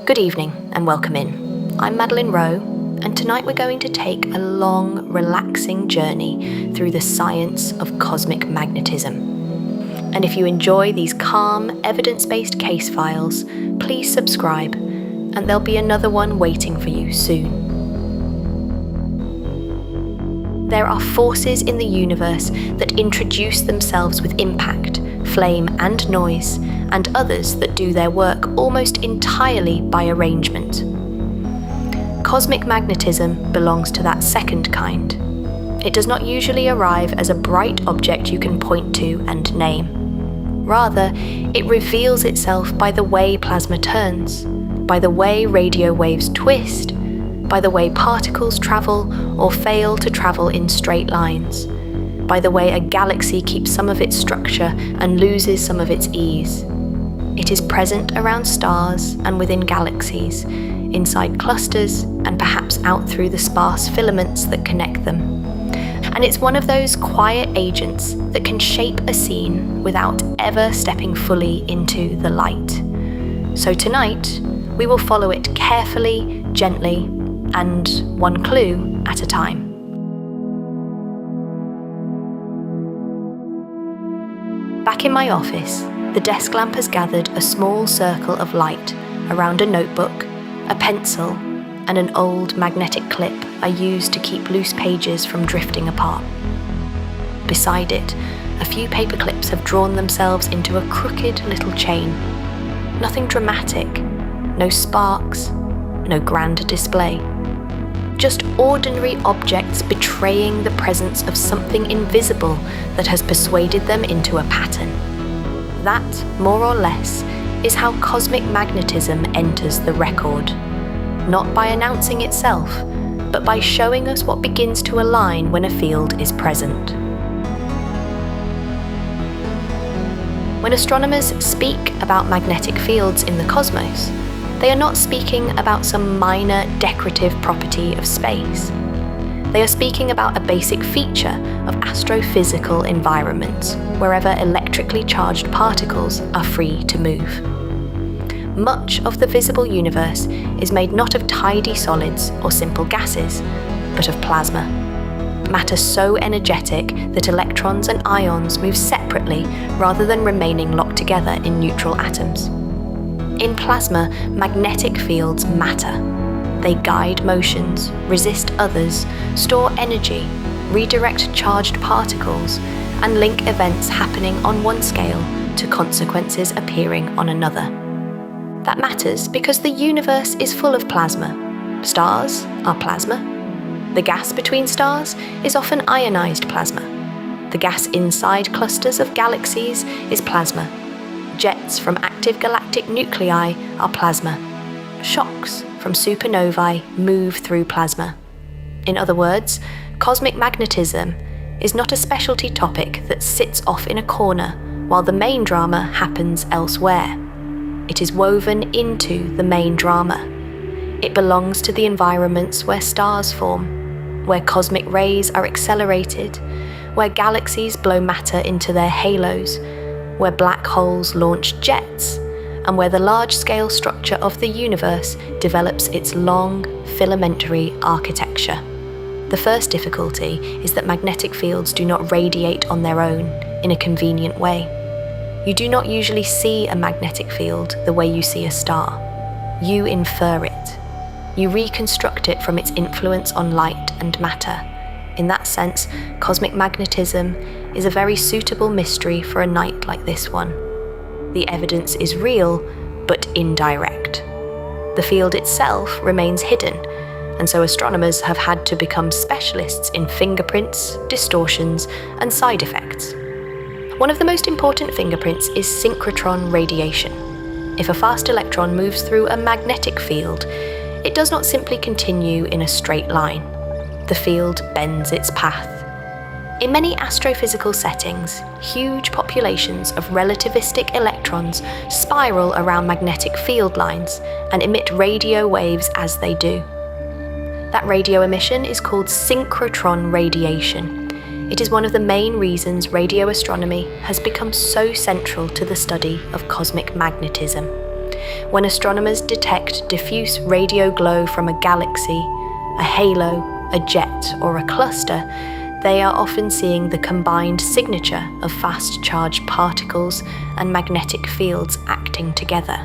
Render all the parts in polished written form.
Good evening and welcome in. I'm Madeline Rowe, and tonight we're going to take a long, relaxing journey through the science of cosmic magnetism. And if you enjoy these calm, evidence-based case files, please subscribe, and there'll be another one waiting for you soon. There are forces in the universe that introduce themselves with impact, flame and noise, and others that do their work almost entirely by arrangement. Cosmic magnetism belongs to that second kind. It does not usually arrive as a bright object you can point to and name. Rather, it reveals itself by the way plasma turns, by the way radio waves twist, by the way particles travel or fail to travel in straight lines, by the way a galaxy keeps some of its structure and loses some of its ease. It is present around stars and within galaxies, inside clusters and perhaps out through the sparse filaments that connect them. And it's one of those quiet agents that can shape a scene without ever stepping fully into the light. So tonight, we will follow it carefully, gently, and one clue at a time. Back in my office, the desk lamp has gathered a small circle of light around a notebook, a pencil, and an old magnetic clip I use to keep loose pages from drifting apart. Beside it, a few paper clips have drawn themselves into a crooked little chain. Nothing dramatic, no sparks, no grand display. Just ordinary objects betraying the presence of something invisible that has persuaded them into a pattern. That, more or less, is how cosmic magnetism enters the record. Not by announcing itself, but by showing us what begins to align when a field is present. When astronomers speak about magnetic fields in the cosmos, they are not speaking about some minor decorative property of space. They are speaking about a basic feature of astrophysical environments, wherever electrically charged particles are free to move. Much of the visible universe is made not of tidy solids or simple gases, but of plasma. Matter so energetic that electrons and ions move separately rather than remaining locked together in neutral atoms. In plasma, magnetic fields matter. They guide motions, resist others, store energy, redirect charged particles, and link events happening on one scale to consequences appearing on another. That matters because the universe is full of plasma. Stars are plasma. The gas between stars is often ionized plasma. The gas inside clusters of galaxies is plasma. Jets from active galactic nuclei are plasma. Shocks from supernovae move through plasma. In other words, cosmic magnetism is not a specialty topic that sits off in a corner while the main drama happens elsewhere. It is woven into the main drama. It belongs to the environments where stars form, where cosmic rays are accelerated, where galaxies blow matter into their halos, where black holes launch jets, and where the large-scale structure of the universe develops its long, filamentary architecture. The first difficulty is that magnetic fields do not radiate on their own in a convenient way. You do not usually see a magnetic field the way you see a star. You infer it. You reconstruct it from its influence on light and matter. In that sense, cosmic magnetism is a very suitable mystery for a night like this one. The evidence is real, but indirect. The field itself remains hidden, and so astronomers have had to become specialists in fingerprints, distortions, and side effects. One of the most important fingerprints is synchrotron radiation. If a fast electron moves through a magnetic field, it does not simply continue in a straight line. The field bends its path. In many astrophysical settings, huge populations of relativistic electrons spiral around magnetic field lines and emit radio waves as they do. That radio emission is called synchrotron radiation. It is one of the main reasons radio astronomy has become so central to the study of cosmic magnetism. When astronomers detect diffuse radio glow from a galaxy, a halo, a jet, or a cluster, they are often seeing the combined signature of fast-charged particles and magnetic fields acting together.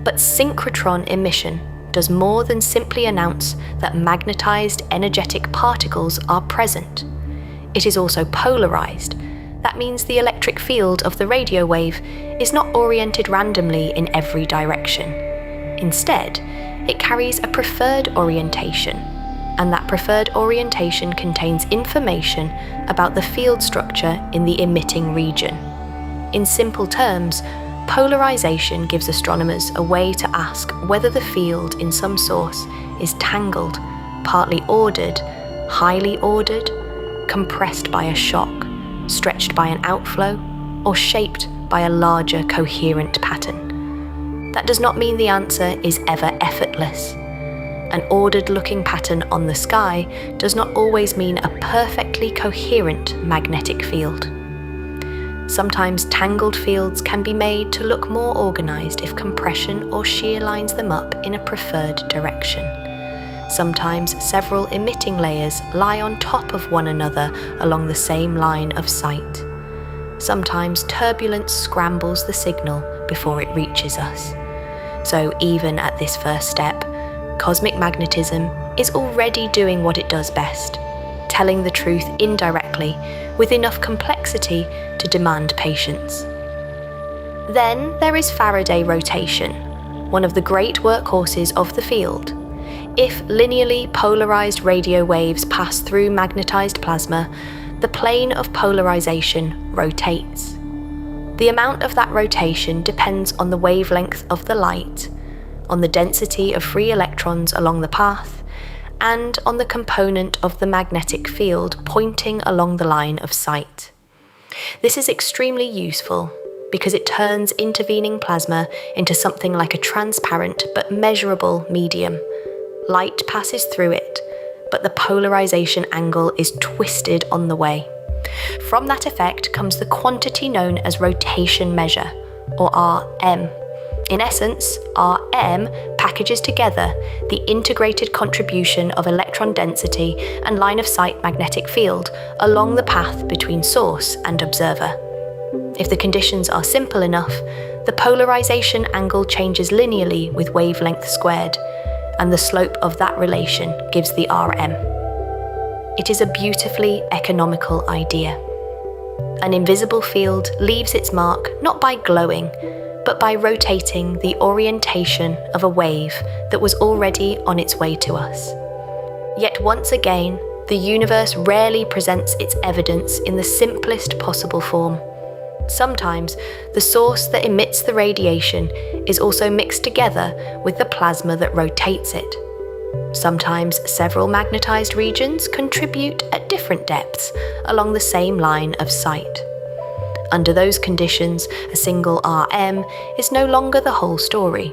But synchrotron emission does more than simply announce that magnetized energetic particles are present. It is also polarized. That means the electric field of the radio wave is not oriented randomly in every direction. Instead, it carries a preferred orientation, and that preferred orientation contains information about the field structure in the emitting region. In simple terms, polarization gives astronomers a way to ask whether the field in some source is tangled, partly ordered, highly ordered, compressed by a shock, stretched by an outflow, or shaped by a larger coherent pattern. That does not mean the answer is ever effortless. An ordered-looking pattern on the sky does not always mean a perfectly coherent magnetic field. Sometimes tangled fields can be made to look more organized if compression or shear lines them up in a preferred direction. Sometimes several emitting layers lie on top of one another along the same line of sight. Sometimes turbulence scrambles the signal before it reaches us. So even at this first step, cosmic magnetism is already doing what it does best, telling the truth indirectly with enough complexity to demand patience. Then there is Faraday rotation, one of the great workhorses of the field. If linearly polarized radio waves pass through magnetized plasma, the plane of polarization rotates. The amount of that rotation depends on the wavelength of the light, on the density of free electrons along the path, and on the component of the magnetic field pointing along the line of sight. This is extremely useful because it turns intervening plasma into something like a transparent but measurable medium. Light passes through it, but the polarization angle is twisted on the way. From that effect comes the quantity known as rotation measure, or Rm. In essence, Rm packages together the integrated contribution of electron density and line of sight magnetic field along the path between source and observer. If the conditions are simple enough, the polarization angle changes linearly with wavelength squared, and the slope of that relation gives the Rm. It is a beautifully economical idea. An invisible field leaves its mark not by glowing, but by rotating the orientation of a wave that was already on its way to us. Yet once again, the universe rarely presents its evidence in the simplest possible form. Sometimes, the source that emits the radiation is also mixed together with the plasma that rotates it. Sometimes several magnetized regions contribute at different depths along the same line of sight. Under those conditions, a single Rm is no longer the whole story.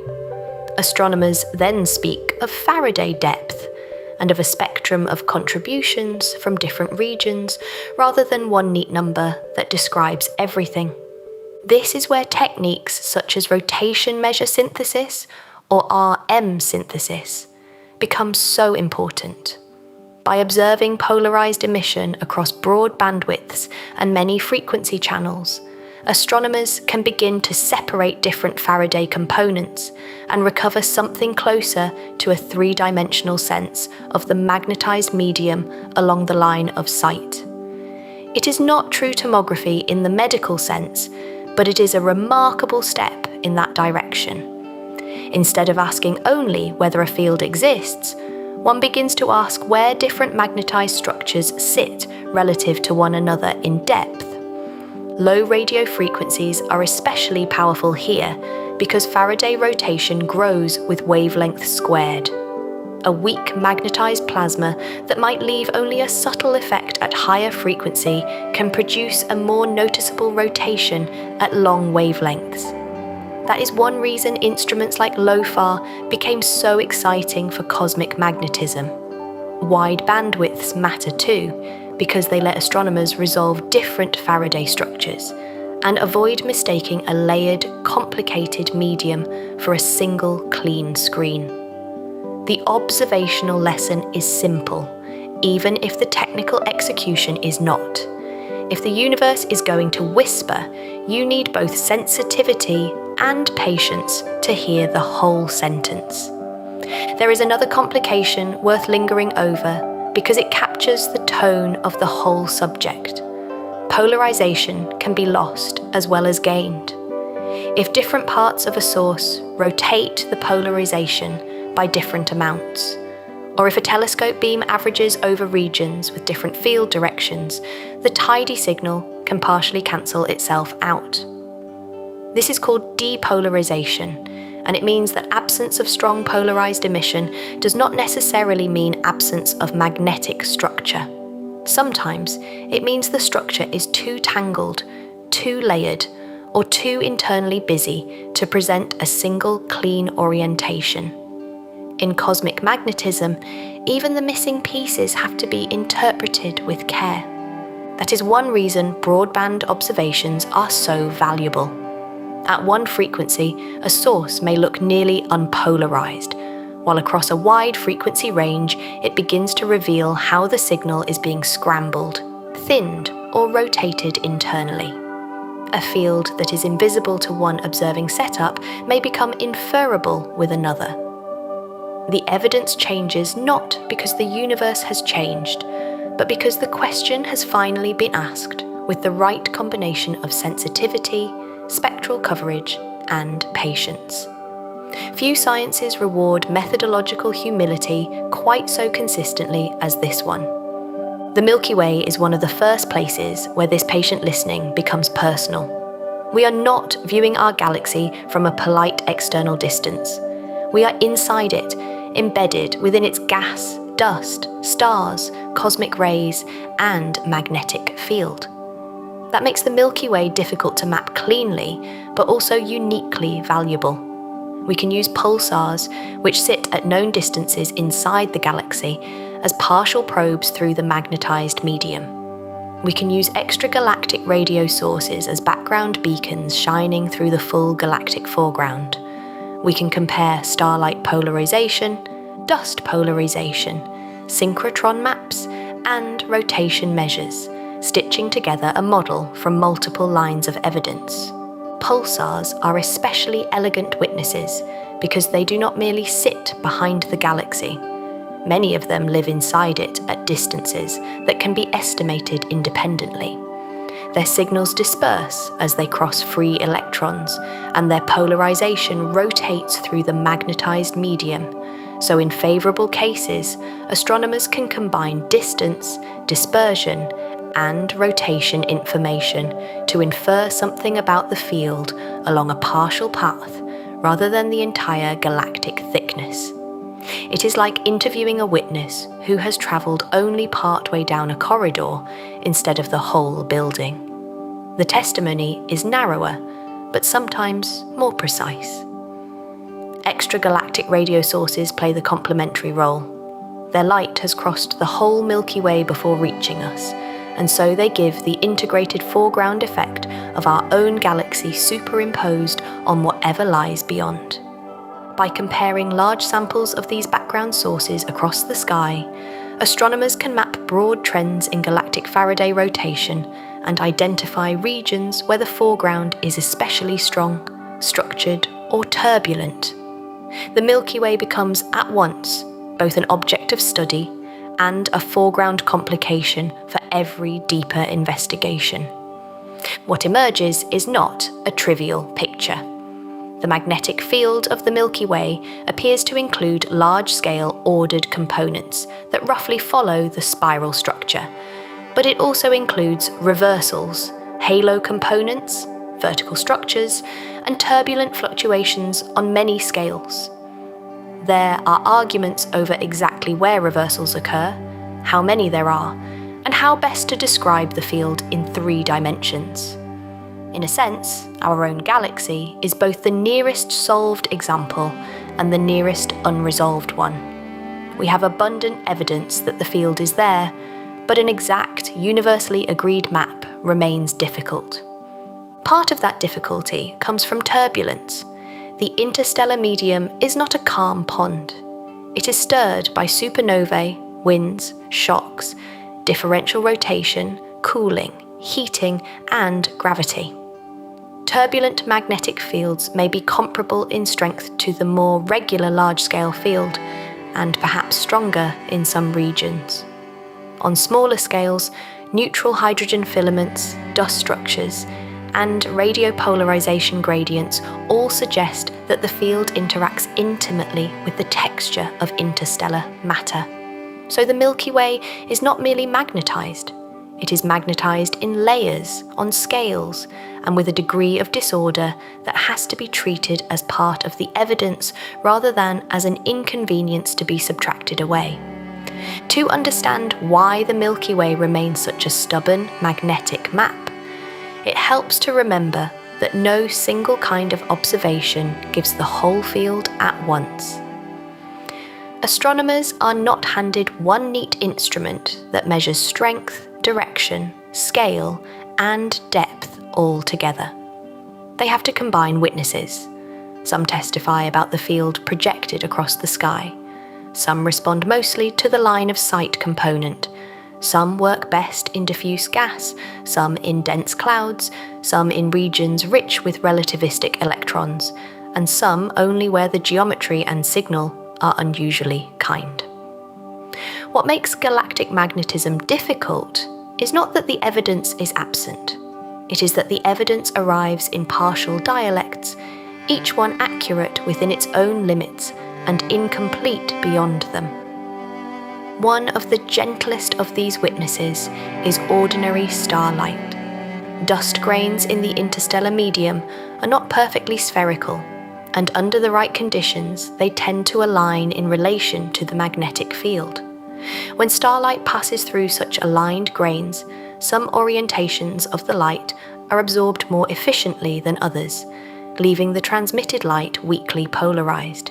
Astronomers then speak of Faraday depth and of a spectrum of contributions from different regions rather than one neat number that describes everything. This is where techniques such as rotation measure synthesis or Rm synthesis become so important. By observing polarized emission across broad bandwidths and many frequency channels, astronomers can begin to separate different Faraday components and recover something closer to a three-dimensional sense of the magnetized medium along the line of sight. It is not true tomography in the medical sense, but it is a remarkable step in that direction. Instead of asking only whether a field exists, one begins to ask where different magnetized structures sit relative to one another in depth. Low radio frequencies are especially powerful here because Faraday rotation grows with wavelength squared. A weak magnetized plasma that might leave only a subtle effect at higher frequency can produce a more noticeable rotation at long wavelengths. That is one reason instruments like LOFAR became so exciting for cosmic magnetism. Wide bandwidths matter too, because they let astronomers resolve different Faraday structures, and avoid mistaking a layered, complicated medium for a single, clean screen. The observational lesson is simple, even if the technical execution is not. If the universe is going to whisper, you need both sensitivity and patience to hear the whole sentence. There is another complication worth lingering over because it captures the tone of the whole subject. Polarization can be lost as well as gained. If different parts of a source rotate the polarization by different amounts, or if a telescope beam averages over regions with different field directions, the tidy signal can partially cancel itself out. This is called depolarization, and it means that absence of strong polarized emission does not necessarily mean absence of magnetic structure. Sometimes it means the structure is too tangled, too layered, or too internally busy to present a single clean orientation. In cosmic magnetism, even the missing pieces have to be interpreted with care. That is one reason broadband observations are so valuable. At one frequency, a source may look nearly unpolarized, while across a wide frequency range, it begins to reveal how the signal is being scrambled, thinned, or rotated internally. A field that is invisible to one observing setup may become inferable with another. The evidence changes not because the universe has changed, but because the question has finally been asked with the right combination of sensitivity, spectral coverage, and patience. Few sciences reward methodological humility quite so consistently as this one. The Milky Way is one of the first places where this patient listening becomes personal. We are not viewing our galaxy from a polite external distance. We are inside it, embedded within its gas, dust, stars, cosmic rays, and magnetic field. That makes the Milky Way difficult to map cleanly, but also uniquely valuable. We can use pulsars, which sit at known distances inside the galaxy, as partial probes through the magnetized medium. We can use extragalactic radio sources as background beacons shining through the full galactic foreground. We can compare starlight polarization, dust polarization, synchrotron maps, and rotation measures, stitching together a model from multiple lines of evidence. Pulsars are especially elegant witnesses because they do not merely sit behind the galaxy. Many of them live inside it at distances that can be estimated independently. Their signals disperse as they cross free electrons, and their polarization rotates through the magnetized medium. So in favorable cases, astronomers can combine distance, dispersion, and rotation information to infer something about the field along a partial path rather than the entire galactic thickness. It is like interviewing a witness who has travelled only partway down a corridor instead of the whole building. The testimony is narrower, but sometimes more precise. Extragalactic radio sources play the complementary role. Their light has crossed the whole Milky Way before reaching us, and so they give the integrated foreground effect of our own galaxy superimposed on whatever lies beyond. By comparing large samples of these background sources across the sky, astronomers can map broad trends in galactic Faraday rotation and identify regions where the foreground is especially strong, structured, or turbulent. The Milky Way becomes at once both an object of study and a foreground complication for every deeper investigation. What emerges is not a trivial picture. The magnetic field of the Milky Way appears to include large-scale ordered components that roughly follow the spiral structure, but it also includes reversals, halo components, vertical structures, and turbulent fluctuations on many scales. There are arguments over exactly where reversals occur, how many there are, and how best to describe the field in 3 dimensions. In a sense, our own galaxy is both the nearest solved example and the nearest unresolved one. We have abundant evidence that the field is there, but an exact, universally agreed map remains difficult. Part of that difficulty comes from turbulence. The interstellar medium is not a calm pond. It is stirred by supernovae, winds, shocks, differential rotation, cooling, heating, and gravity. Turbulent magnetic fields may be comparable in strength to the more regular large-scale field, and perhaps stronger in some regions. On smaller scales, neutral hydrogen filaments, dust structures, and radiopolarization gradients all suggest that the field interacts intimately with the texture of interstellar matter. So the Milky Way is not merely magnetized. It is magnetized in layers, on scales, and with a degree of disorder that has to be treated as part of the evidence rather than as an inconvenience to be subtracted away. To understand why the Milky Way remains such a stubborn magnetic map, it helps to remember that no single kind of observation gives the whole field at once. Astronomers are not handed one neat instrument that measures strength, direction, scale, and depth all together. They have to combine witnesses. Some testify about the field projected across the sky. Some respond mostly to the line of sight component. Some work best in diffuse gas, some in dense clouds, some in regions rich with relativistic electrons, and some only where the geometry and signal are unusually kind. What makes galactic magnetism difficult is not that the evidence is absent. It is that the evidence arrives in partial dialects, each one accurate within its own limits and incomplete beyond them. One of the gentlest of these witnesses is ordinary starlight. Dust grains in the interstellar medium are not perfectly spherical, and under the right conditions, they tend to align in relation to the magnetic field. When starlight passes through such aligned grains, some orientations of the light are absorbed more efficiently than others, leaving the transmitted light weakly polarized.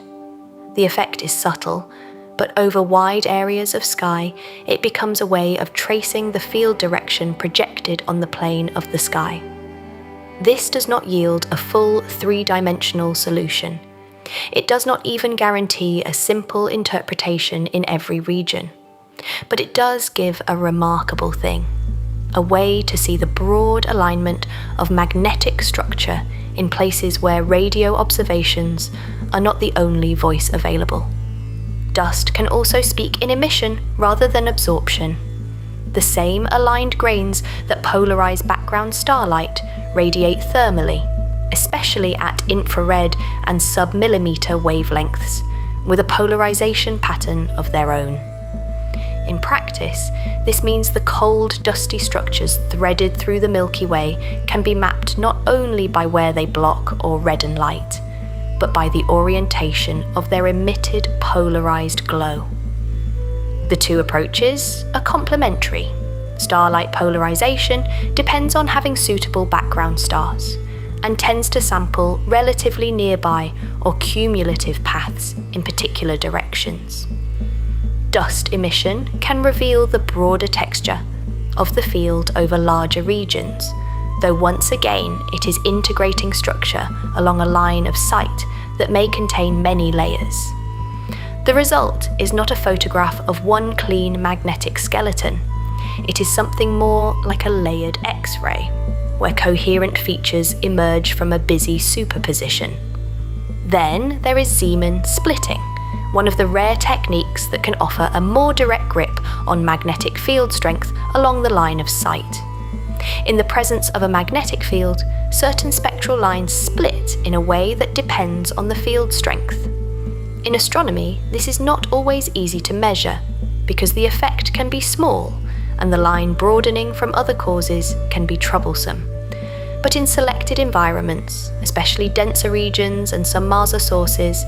The effect is subtle, but over wide areas of sky, it becomes a way of tracing the field direction projected on the plane of the sky. This does not yield a full three-dimensional solution. It does not even guarantee a simple interpretation in every region. But it does give a remarkable thing, a way to see the broad alignment of magnetic structure in places where radio observations are not the only voice available. Dust can also speak in emission rather than absorption. The same aligned grains that polarize background starlight radiate thermally, especially at infrared and sub-millimeter wavelengths, with a polarization pattern of their own. In practice, this means the cold, dusty structures threaded through the Milky Way can be mapped not only by where they block or redden light, but by the orientation of their emitted polarized glow. The two approaches are complementary. Starlight polarization depends on having suitable background stars, and tends to sample relatively nearby or cumulative paths in particular directions. Dust emission can reveal the broader texture of the field over larger regions, though once again it is integrating structure along a line of sight that may contain many layers. The result is not a photograph of one clean magnetic skeleton. It is something more like a layered X-ray, where coherent features emerge from a busy superposition. Then there is Zeeman splitting, one of the rare techniques that can offer a more direct grip on magnetic field strength along the line of sight. In the presence of a magnetic field, certain spectral lines split in a way that depends on the field strength. In astronomy, this is not always easy to measure, because the effect can be small, and the line broadening from other causes can be troublesome. But in selected environments, especially denser regions and some Mars sources,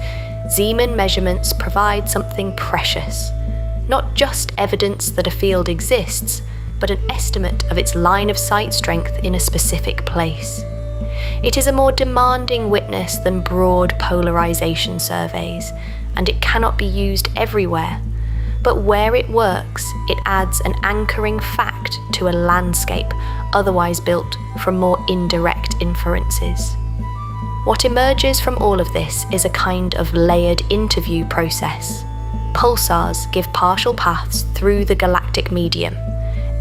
Zeeman measurements provide something precious. Not just evidence that a field exists, but an estimate of its line of sight strength in a specific place. It is a more demanding witness than broad polarization surveys, and it cannot be used everywhere. But where it works, it adds an anchoring fact to a landscape otherwise built from more indirect inferences. What emerges from all of this is a kind of layered interview process. Pulsars give partial paths through the galactic medium.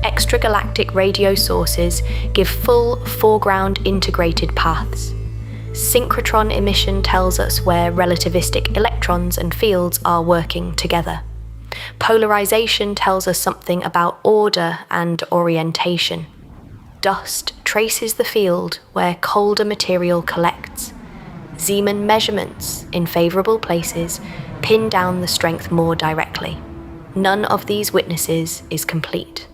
Extragalactic radio sources give full foreground integrated paths. Synchrotron emission tells us where relativistic electrons and fields are working together. Polarization tells us something about order and orientation. Dust traces the field where colder material collects. Zeeman measurements in favourable places pin down the strength more directly. None of these witnesses is complete,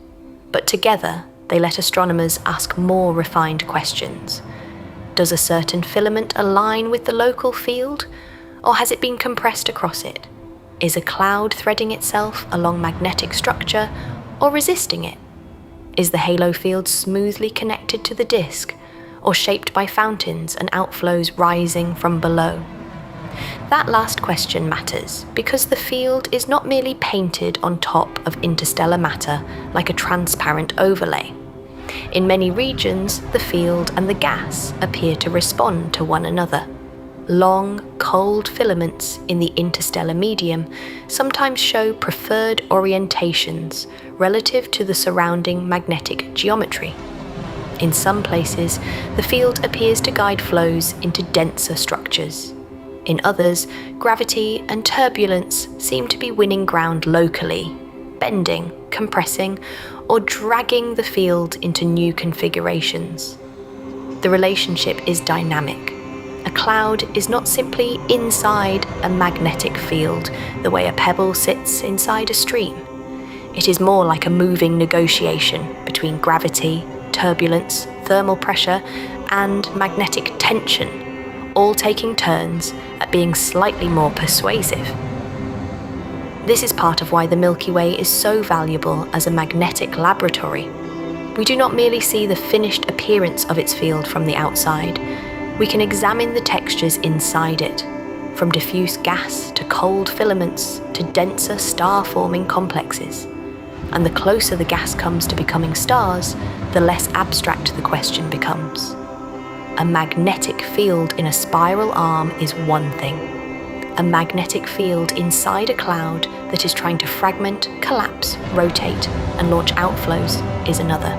but together they let astronomers ask more refined questions. Does a certain filament align with the local field, or has it been compressed across it? Is a cloud threading itself along magnetic structure or resisting it? Is the halo field smoothly connected to the disk, or shaped by fountains and outflows rising from below? That last question matters because the field is not merely painted on top of interstellar matter like a transparent overlay. In many regions, the field and the gas appear to respond to one another. Long, cold filaments in the interstellar medium sometimes show preferred orientations relative to the surrounding magnetic geometry. In some places, the field appears to guide flows into denser structures. In others, gravity and turbulence seem to be winning ground locally, bending, compressing, or dragging the field into new configurations. The relationship is dynamic. A cloud is not simply inside a magnetic field the way a pebble sits inside a stream. It is more like a moving negotiation between gravity, turbulence, thermal pressure, and magnetic tension, all taking turns at being slightly more persuasive. This is part of why the Milky Way is so valuable as a magnetic laboratory. We do not merely see the finished appearance of its field from the outside. We can examine the textures inside it, from diffuse gas to cold filaments to denser star-forming complexes. And the closer the gas comes to becoming stars, the less abstract the question becomes. A magnetic field in a spiral arm is one thing. A magnetic field inside a cloud that is trying to fragment, collapse, rotate, and launch outflows is another.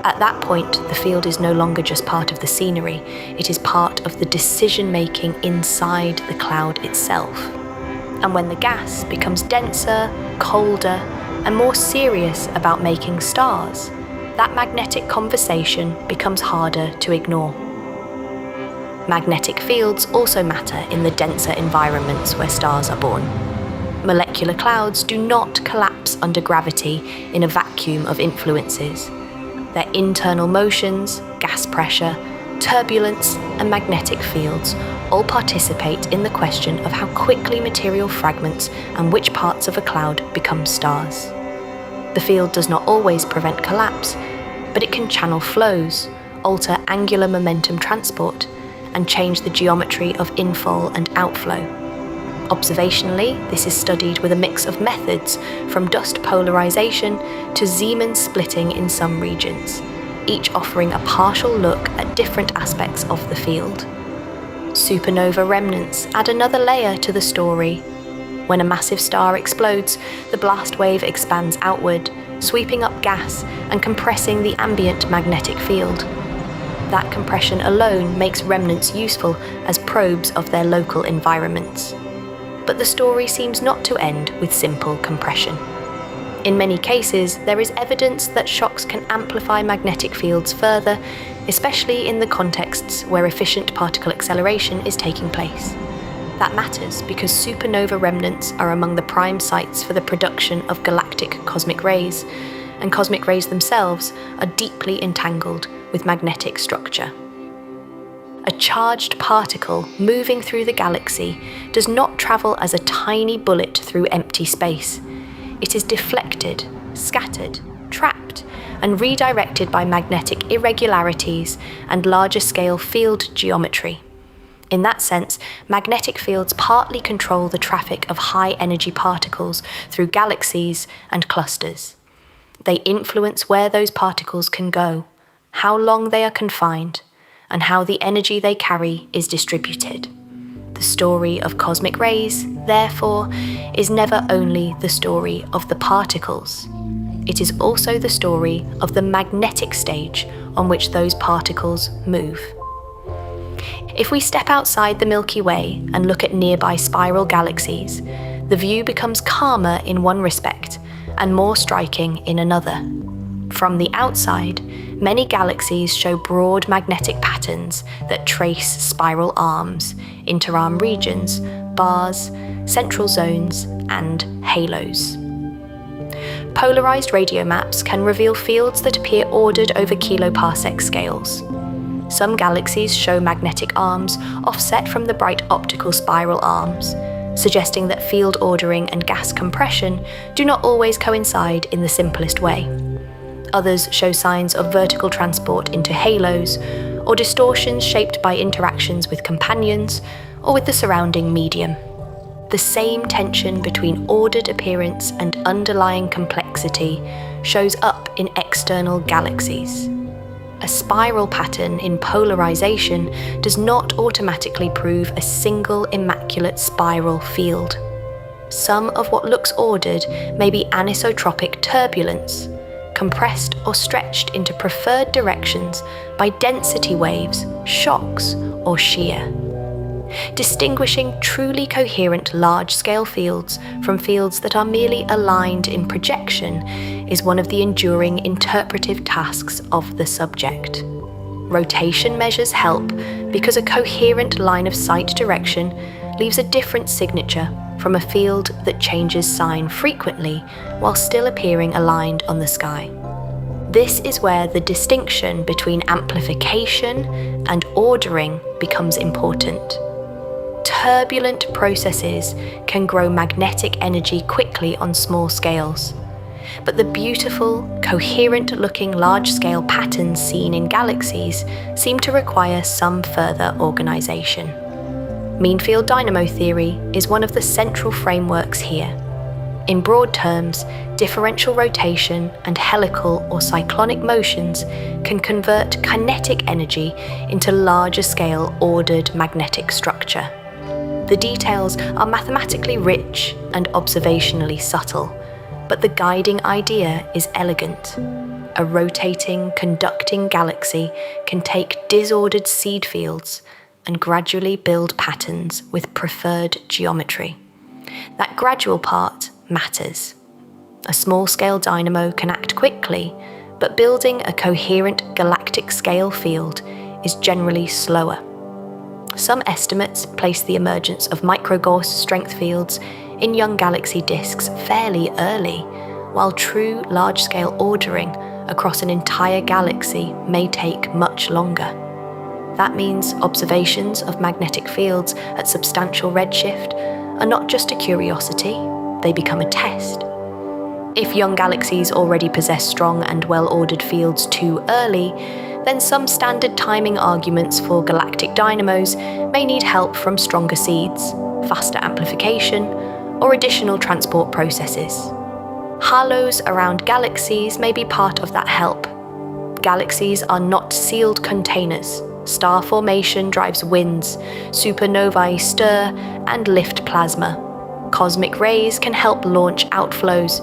At that point, the field is no longer just part of the scenery, it is part of the decision-making inside the cloud itself. And when the gas becomes denser, colder, and more serious about making stars, that magnetic conversation becomes harder to ignore. Magnetic fields also matter in the denser environments where stars are born. Molecular clouds do not collapse under gravity in a vacuum of influences. Their internal motions, gas pressure, turbulence, and magnetic fields all participate in the question of how quickly material fragments and which parts of a cloud become stars. The field does not always prevent collapse, but it can channel flows, alter angular momentum transport, and change the geometry of infall and outflow. Observationally, this is studied with a mix of methods, from dust polarization to Zeeman splitting in some regions, each offering a partial look at different aspects of the field. Supernova remnants add another layer to the story. When a massive star explodes, the blast wave expands outward, sweeping up gas and compressing the ambient magnetic field. That compression alone makes remnants useful as probes of their local environments. But the story seems not to end with simple compression. In many cases, there is evidence that shocks can amplify magnetic fields further, especially in the contexts where efficient particle acceleration is taking place. That matters because supernova remnants are among the prime sites for the production of galactic cosmic rays, and cosmic rays themselves are deeply entangled with magnetic structure. A charged particle moving through the galaxy does not travel as a tiny bullet through empty space. It is deflected, scattered, trapped, and redirected by magnetic irregularities and larger-scale field geometry. In that sense, magnetic fields partly control the traffic of high-energy particles through galaxies and clusters. They influence where those particles can go, how long they are confined, and how the energy they carry is distributed. The story of cosmic rays, therefore, is never only the story of the particles. It is also the story of the magnetic stage on which those particles move. If we step outside the Milky Way and look at nearby spiral galaxies, the view becomes calmer in one respect and more striking in another. From the outside, many galaxies show broad magnetic patterns that trace spiral arms, interarm regions, bars, central zones, and halos. Polarized radio maps can reveal fields that appear ordered over kiloparsec scales. Some galaxies show magnetic arms offset from the bright optical spiral arms, suggesting that field ordering and gas compression do not always coincide in the simplest way. Others show signs of vertical transport into halos, or distortions shaped by interactions with companions or with the surrounding medium. The same tension between ordered appearance and underlying complexity shows up in external galaxies. A spiral pattern in polarization does not automatically prove a single immaculate spiral field. Some of what looks ordered may be anisotropic turbulence, compressed or stretched into preferred directions by density waves, shocks, or shear. Distinguishing truly coherent large-scale fields from fields that are merely aligned in projection is one of the enduring interpretive tasks of the subject. Rotation measures help because a coherent line of sight direction leaves a different signature from a field that changes sign frequently while still appearing aligned on the sky. This is where the distinction between amplification and ordering becomes important. Turbulent processes can grow magnetic energy quickly on small scales, but the beautiful, coherent-looking large-scale patterns seen in galaxies seem to require some further organization. Mean field dynamo theory is one of the central frameworks here. In broad terms, differential rotation and helical or cyclonic motions can convert kinetic energy into larger-scale ordered magnetic structure. The details are mathematically rich and observationally subtle, but the guiding idea is elegant. A rotating, conducting galaxy can take disordered seed fields and gradually build patterns with preferred geometry. That gradual part matters. A small-scale dynamo can act quickly, but building a coherent galactic-scale field is generally slower. Some estimates place the emergence of micro-Gauss strength fields in young galaxy disks fairly early, while true large-scale ordering across an entire galaxy may take much longer. That means observations of magnetic fields at substantial redshift are not just a curiosity, they become a test. If young galaxies already possess strong and well-ordered fields too early, then some standard timing arguments for galactic dynamos may need help from stronger seeds, faster amplification, or additional transport processes. Halos around galaxies may be part of that help. Galaxies are not sealed containers. Star formation drives winds, supernovae stir and lift plasma. Cosmic rays can help launch outflows.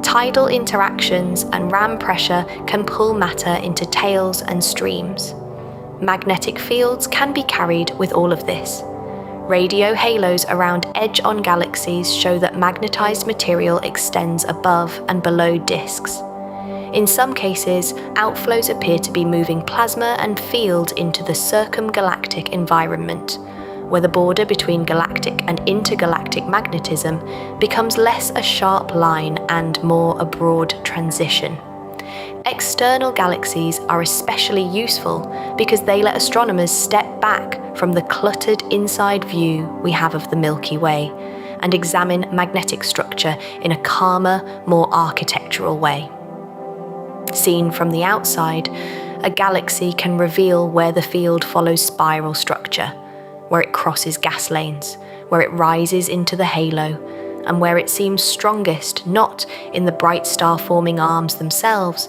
Tidal interactions and ram pressure can pull matter into tails and streams. Magnetic fields can be carried with all of this. Radio halos around edge-on galaxies show that magnetized material extends above and below disks. In some cases, outflows appear to be moving plasma and field into the circumgalactic environment, where the border between galactic and intergalactic magnetism becomes less a sharp line and more a broad transition. External galaxies are especially useful because they let astronomers step back from the cluttered inside view we have of the Milky Way and examine magnetic structure in a calmer, more architectural way. Seen from the outside, a galaxy can reveal where the field follows spiral structure, where it crosses gas lanes, where it rises into the halo, and where it seems strongest not in the bright star-forming arms themselves,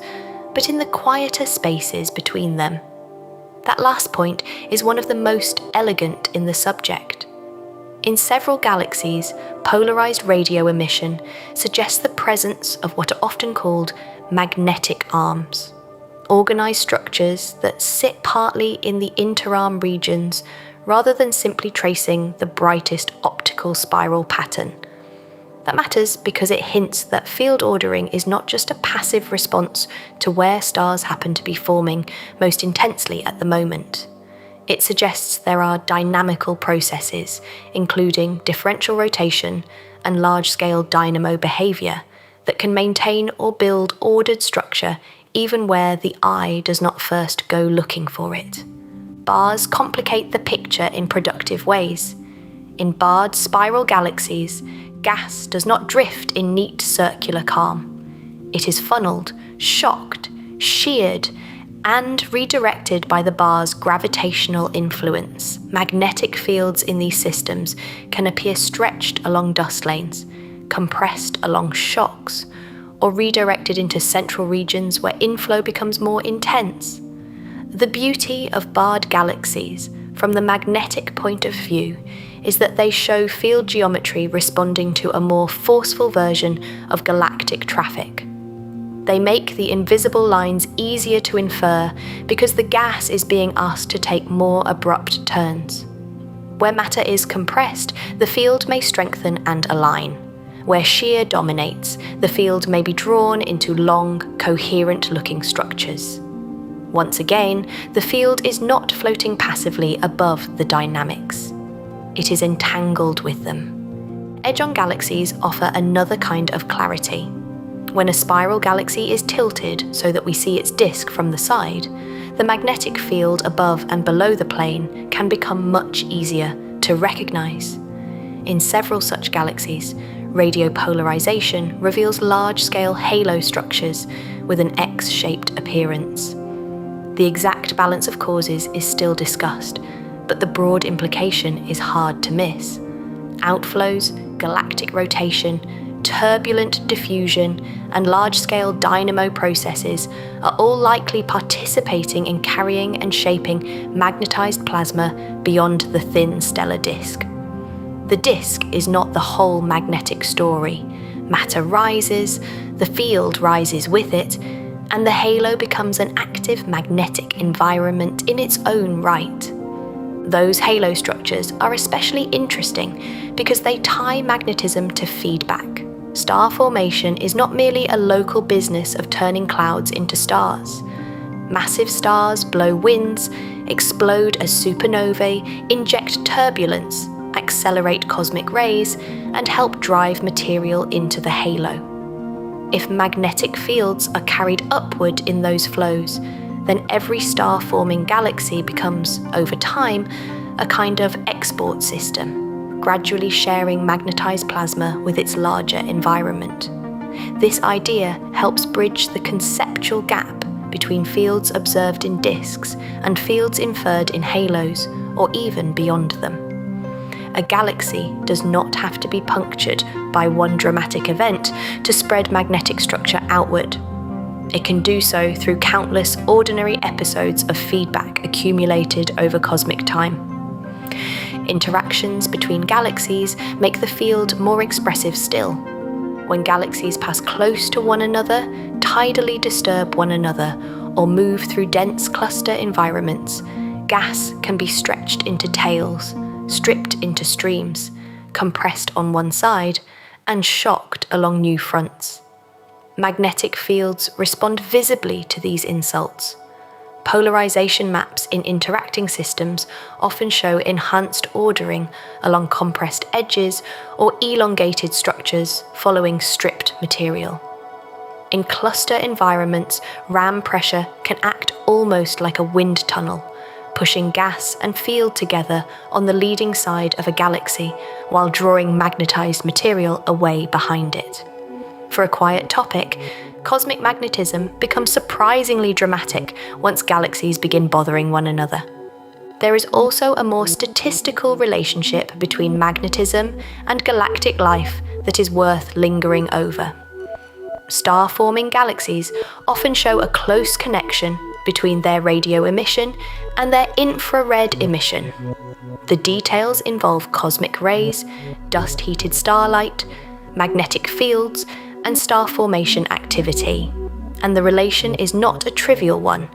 but in the quieter spaces between them. That last point is one of the most elegant in the subject. In several galaxies, polarized radio emission suggests the presence of what are often called magnetic arms, organized structures that sit partly in the interarm regions rather than simply tracing the brightest optical spiral pattern. That matters because it hints that field ordering is not just a passive response to where stars happen to be forming most intensely at the moment. It suggests there are dynamical processes, including differential rotation and large-scale dynamo behavior, that can maintain or build ordered structure even where the eye does not first go looking for it. Bars complicate the picture in productive ways. In barred spiral galaxies, gas does not drift in neat circular calm. It is funneled, shocked, sheared, and redirected by the bar's gravitational influence. Magnetic fields in these systems can appear stretched along dust lanes, compressed along shocks, or redirected into central regions where inflow becomes more intense. The beauty of barred galaxies, from the magnetic point of view, is that they show field geometry responding to a more forceful version of galactic traffic. They make the invisible lines easier to infer because the gas is being asked to take more abrupt turns. Where matter is compressed, the field may strengthen and align. Where shear dominates, the field may be drawn into long, coherent-looking structures. Once again, the field is not floating passively above the dynamics. It is entangled with them. Edge-on galaxies offer another kind of clarity. When a spiral galaxy is tilted so that we see its disk from the side, the magnetic field above and below the plane can become much easier to recognize. In several such galaxies, radio polarization reveals large-scale halo structures with an X-shaped appearance. The exact balance of causes is still discussed, but the broad implication is hard to miss. Outflows, galactic rotation, turbulent diffusion, and large-scale dynamo processes are all likely participating in carrying and shaping magnetized plasma beyond the thin stellar disk. The disk is not the whole magnetic story. Matter rises, the field rises with it, and the halo becomes an active magnetic environment in its own right. Those halo structures are especially interesting because they tie magnetism to feedback. Star formation is not merely a local business of turning clouds into stars. Massive stars blow winds, explode as supernovae, inject turbulence, accelerate cosmic rays, and help drive material into the halo. If magnetic fields are carried upward in those flows, then every star-forming galaxy becomes, over time, a kind of export system, gradually sharing magnetized plasma with its larger environment. This idea helps bridge the conceptual gap between fields observed in disks and fields inferred in halos, or even beyond them. A galaxy does not have to be punctured by one dramatic event to spread magnetic structure outward. It can do so through countless ordinary episodes of feedback accumulated over cosmic time. Interactions between galaxies make the field more expressive still. When galaxies pass close to one another, tidally disturb one another, or move through dense cluster environments, gas can be stretched into tails, stripped into streams, compressed on one side, and shocked along new fronts. Magnetic fields respond visibly to these insults. Polarization maps in interacting systems often show enhanced ordering along compressed edges or elongated structures following stripped material. In cluster environments, ram pressure can act almost like a wind tunnel, pushing gas and field together on the leading side of a galaxy while drawing magnetized material away behind it. For a quiet topic, cosmic magnetism becomes surprisingly dramatic once galaxies begin bothering one another. There is also a more statistical relationship between magnetism and galactic life that is worth lingering over. Star-forming galaxies often show a close connection between their radio emission and their infrared emission. The details involve cosmic rays, dust-heated starlight, magnetic fields, and star formation activity. And the relation is not a trivial one,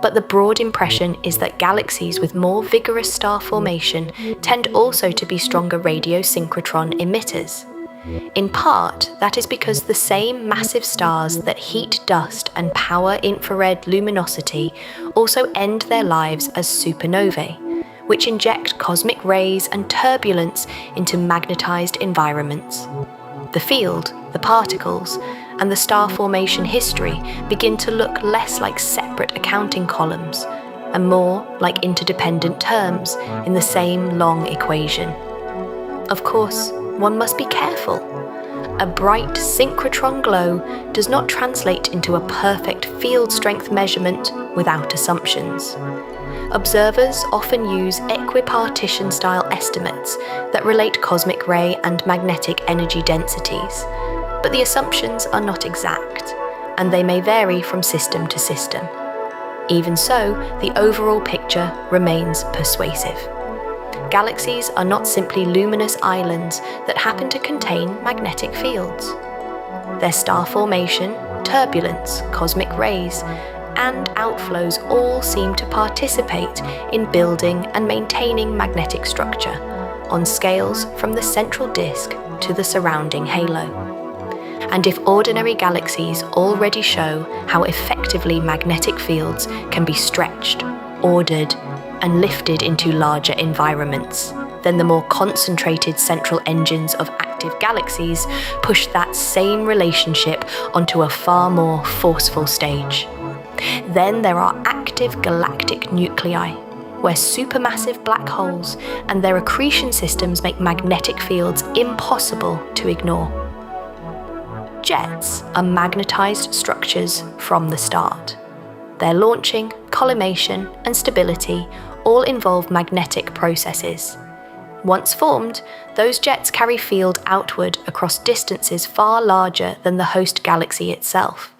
but the broad impression is that galaxies with more vigorous star formation tend also to be stronger radio synchrotron emitters. In part, that is because the same massive stars that heat dust and power infrared luminosity also end their lives as supernovae, which inject cosmic rays and turbulence into magnetized environments. The field, the particles, and the star formation history begin to look less like separate accounting columns and more like interdependent terms in the same long equation. Of course, one must be careful. A bright synchrotron glow does not translate into a perfect field strength measurement without assumptions. Observers often use equipartition-style estimates that relate cosmic ray and magnetic energy densities, but the assumptions are not exact, and they may vary from system to system. Even so, the overall picture remains persuasive. Galaxies are not simply luminous islands that happen to contain magnetic fields. Their star formation, turbulence, cosmic rays, and outflows all seem to participate in building and maintaining magnetic structure on scales from the central disk to the surrounding halo. And if ordinary galaxies already show how effectively magnetic fields can be stretched, ordered, and lifted into larger environments, then the more concentrated central engines of active galaxies push that same relationship onto a far more forceful stage. Then there are active galactic nuclei, where supermassive black holes and their accretion systems make magnetic fields impossible to ignore. Jets are magnetized structures from the start. Their launching, collimation, and stability all involve magnetic processes. Once formed, those jets carry field outward across distances far larger than the host galaxy itself,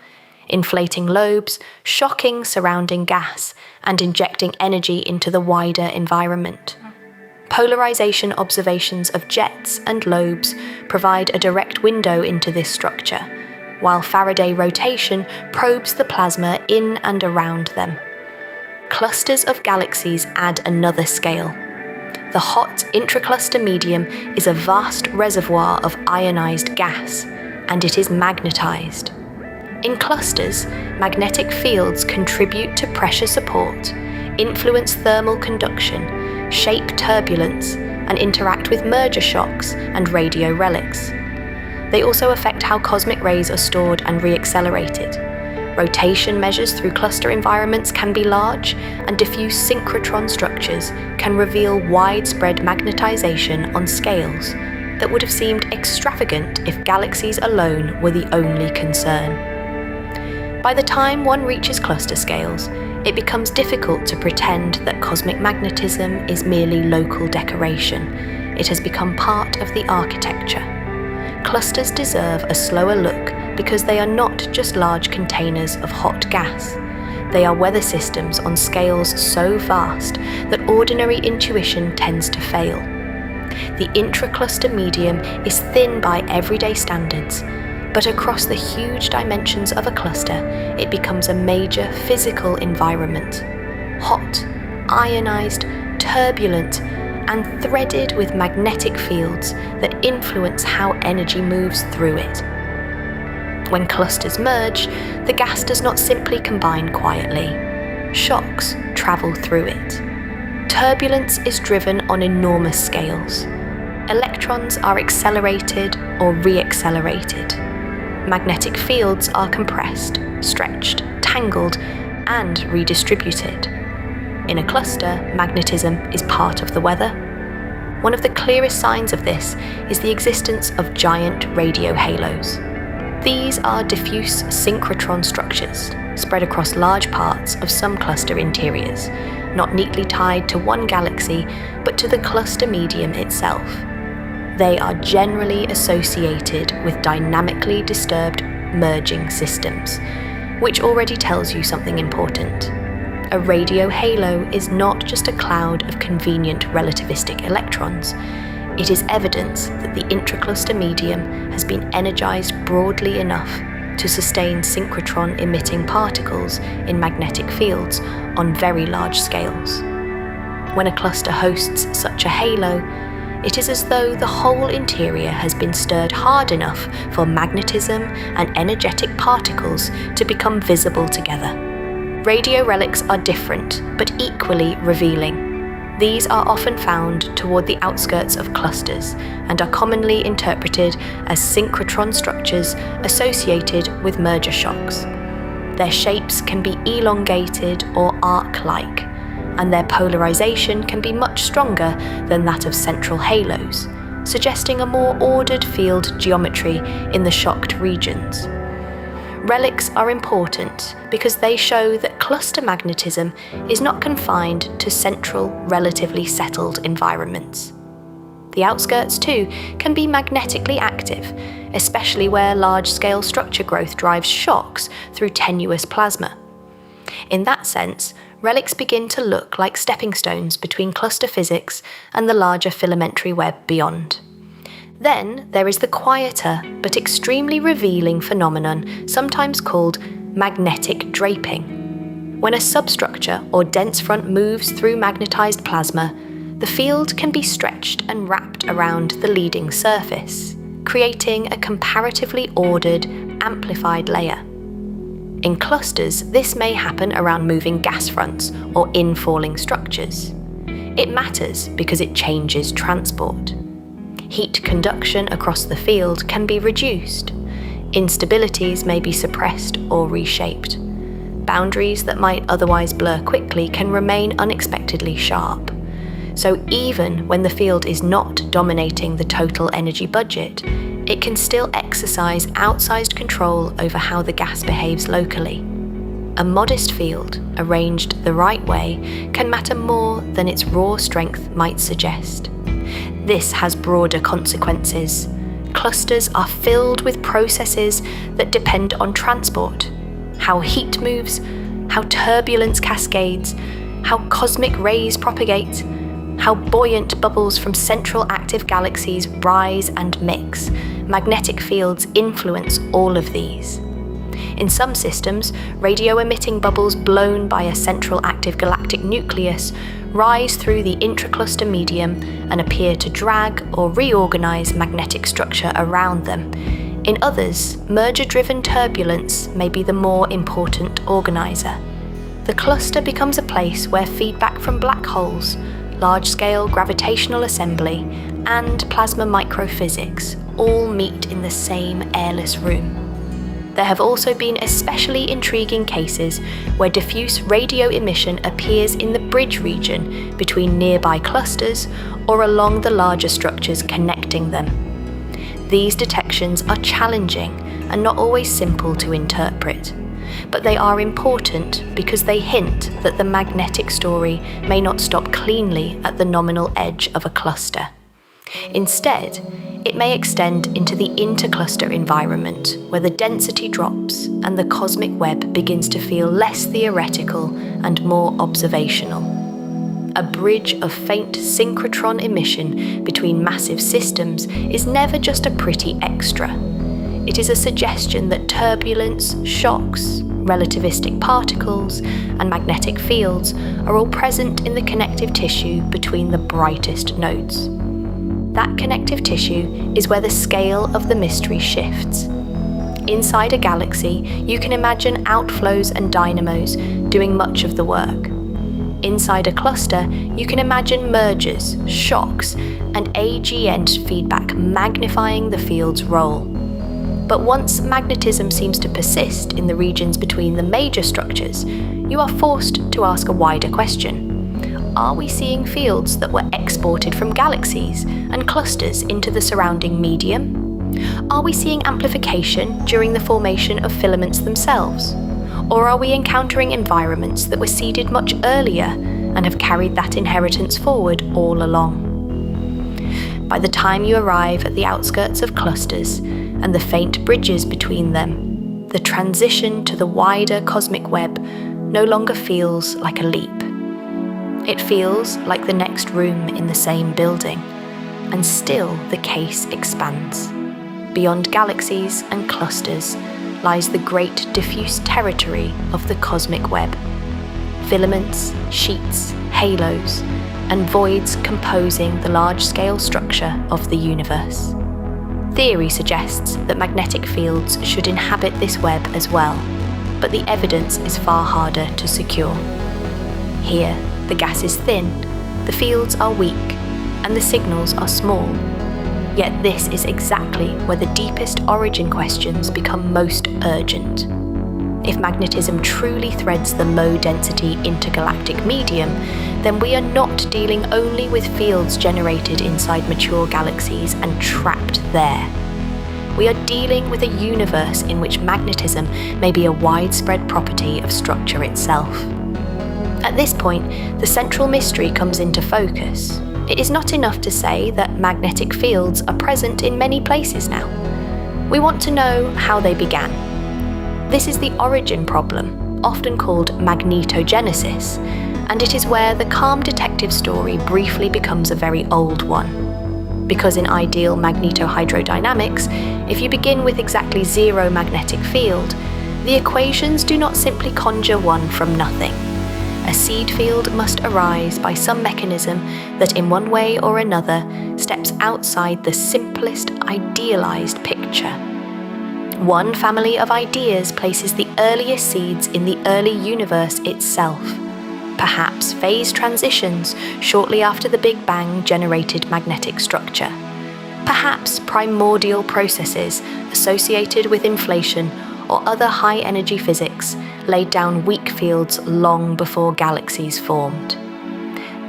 inflating lobes, shocking surrounding gas, and injecting energy into the wider environment. Polarization observations of jets and lobes provide a direct window into this structure, while Faraday rotation probes the plasma in and around them. Clusters of galaxies add another scale. The hot intracluster medium is a vast reservoir of ionized gas, and it is magnetized. In clusters, magnetic fields contribute to pressure support, influence thermal conduction, shape turbulence, and interact with merger shocks and radio relics. They also affect how cosmic rays are stored and reaccelerated. Rotation measures through cluster environments can be large, and diffuse synchrotron structures can reveal widespread magnetization on scales that would have seemed extravagant if galaxies alone were the only concern. By the time one reaches cluster scales, it becomes difficult to pretend that cosmic magnetism is merely local decoration. It has become part of the architecture. Clusters deserve a slower look because they are not just large containers of hot gas. They are weather systems on scales so vast that ordinary intuition tends to fail. The intracluster medium is thin by everyday standards, but across the huge dimensions of a cluster, it becomes a major physical environment. Hot, ionized, turbulent, and threaded with magnetic fields that influence how energy moves through it. When clusters merge, the gas does not simply combine quietly. Shocks travel through it. Turbulence is driven on enormous scales. Electrons are accelerated or re-accelerated. Magnetic fields are compressed, stretched, tangled, and redistributed. In a cluster, magnetism is part of the weather. One of the clearest signs of this is the existence of giant radio halos. These are diffuse synchrotron structures spread across large parts of some cluster interiors, not neatly tied to one galaxy, but to the cluster medium itself. They are generally associated with dynamically disturbed merging systems, which already tells you something important. A radio halo is not just a cloud of convenient relativistic electrons. It is evidence that the intracluster medium has been energized broadly enough to sustain synchrotron-emitting particles in magnetic fields on very large scales. When a cluster hosts such a halo, it is as though the whole interior has been stirred hard enough for magnetism and energetic particles to become visible together. Radio relics are different, but equally revealing. These are often found toward the outskirts of clusters and are commonly interpreted as synchrotron structures associated with merger shocks. Their shapes can be elongated or arc-like, and their polarization can be much stronger than that of central halos, suggesting a more ordered field geometry in the shocked regions. Relics are important because they show that cluster magnetism is not confined to central, relatively settled environments. The outskirts, too, can be magnetically active, especially where large-scale structure growth drives shocks through tenuous plasma. In that sense, relics begin to look like stepping stones between cluster physics and the larger filamentary web beyond. Then there is the quieter but extremely revealing phenomenon sometimes called magnetic draping. When a substructure or dense front moves through magnetized plasma, the field can be stretched and wrapped around the leading surface, creating a comparatively ordered, amplified layer. In clusters, this may happen around moving gas fronts or infalling structures. It matters because it changes transport. Heat conduction across the field can be reduced. Instabilities may be suppressed or reshaped. Boundaries that might otherwise blur quickly can remain unexpectedly sharp. So even when the field is not dominating the total energy budget, it can still exercise outsized control over how the gas behaves locally. A modest field, arranged the right way, can matter more than its raw strength might suggest. This has broader consequences. Clusters are filled with processes that depend on transport, how heat moves, how turbulence cascades, how cosmic rays propagate, how buoyant bubbles from central active galaxies rise and mix. Magnetic fields influence all of these. In some systems, radio-emitting bubbles blown by a central active galactic nucleus rise through the intracluster medium and appear to drag or reorganize magnetic structure around them. In others, merger-driven turbulence may be the more important organizer. The cluster becomes a place where feedback from black holes, large-scale gravitational assembly, and plasma microphysics all meet in the same airless room. There have also been especially intriguing cases where diffuse radio emission appears in the bridge region between nearby clusters or along the larger structures connecting them. These detections are challenging and not always simple to interpret, but they are important because they hint that the magnetic story may not stop cleanly at the nominal edge of a cluster. Instead, it may extend into the intercluster environment, where the density drops and the cosmic web begins to feel less theoretical and more observational. A bridge of faint synchrotron emission between massive systems is never just a pretty extra. It is a suggestion that turbulence, shocks, relativistic particles, and magnetic fields are all present in the connective tissue between the brightest nodes. That connective tissue is where the scale of the mystery shifts. Inside a galaxy, you can imagine outflows and dynamos doing much of the work. Inside a cluster, you can imagine mergers, shocks, and AGN feedback magnifying the field's role. But once magnetism seems to persist in the regions between the major structures, you are forced to ask a wider question. Are we seeing fields that were exported from galaxies and clusters into the surrounding medium? Are we seeing amplification during the formation of filaments themselves? Or are we encountering environments that were seeded much earlier and have carried that inheritance forward all along. By the time you arrive at the outskirts of clusters and the faint bridges between them, the transition to the wider cosmic web no longer feels like a leap. It feels like the next room in the same building, and still the case expands. Beyond galaxies and clusters lies the great diffuse territory of the cosmic web. Filaments, sheets, halos, and voids composing the large-scale structure of the universe. Theory suggests that magnetic fields should inhabit this web as well, but the evidence is far harder to secure. Here, the gas is thin, the fields are weak, and the signals are small. Yet this is exactly where the deepest origin questions become most urgent. If magnetism truly threads the low-density intergalactic medium, then we are not dealing only with fields generated inside mature galaxies and trapped there. We are dealing with a universe in which magnetism may be a widespread property of structure itself. At this point, the central mystery comes into focus. It is not enough to say that magnetic fields are present in many places now. We want to know how they began. This is the origin problem, often called magnetogenesis, and it is where the calm detective story briefly becomes a very old one. Because in ideal magnetohydrodynamics, if you begin with exactly zero magnetic field, the equations do not simply conjure one from nothing. A seed field must arise by some mechanism that in one way or another steps outside the simplest idealized picture. One family of ideas places the earliest seeds in the early universe itself. Perhaps phase transitions shortly after the Big Bang generated magnetic structure. Perhaps primordial processes associated with inflation or other high-energy physics laid down weak fields long before galaxies formed.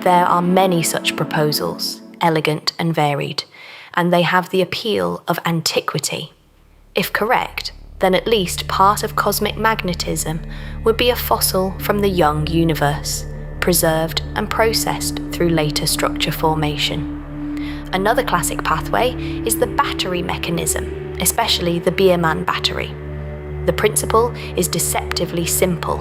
There are many such proposals, elegant and varied, and they have the appeal of antiquity. If correct, then at least part of cosmic magnetism would be a fossil from the young universe, preserved and processed through later structure formation. Another classic pathway is the battery mechanism, especially the Zeeman battery. The principle is deceptively simple.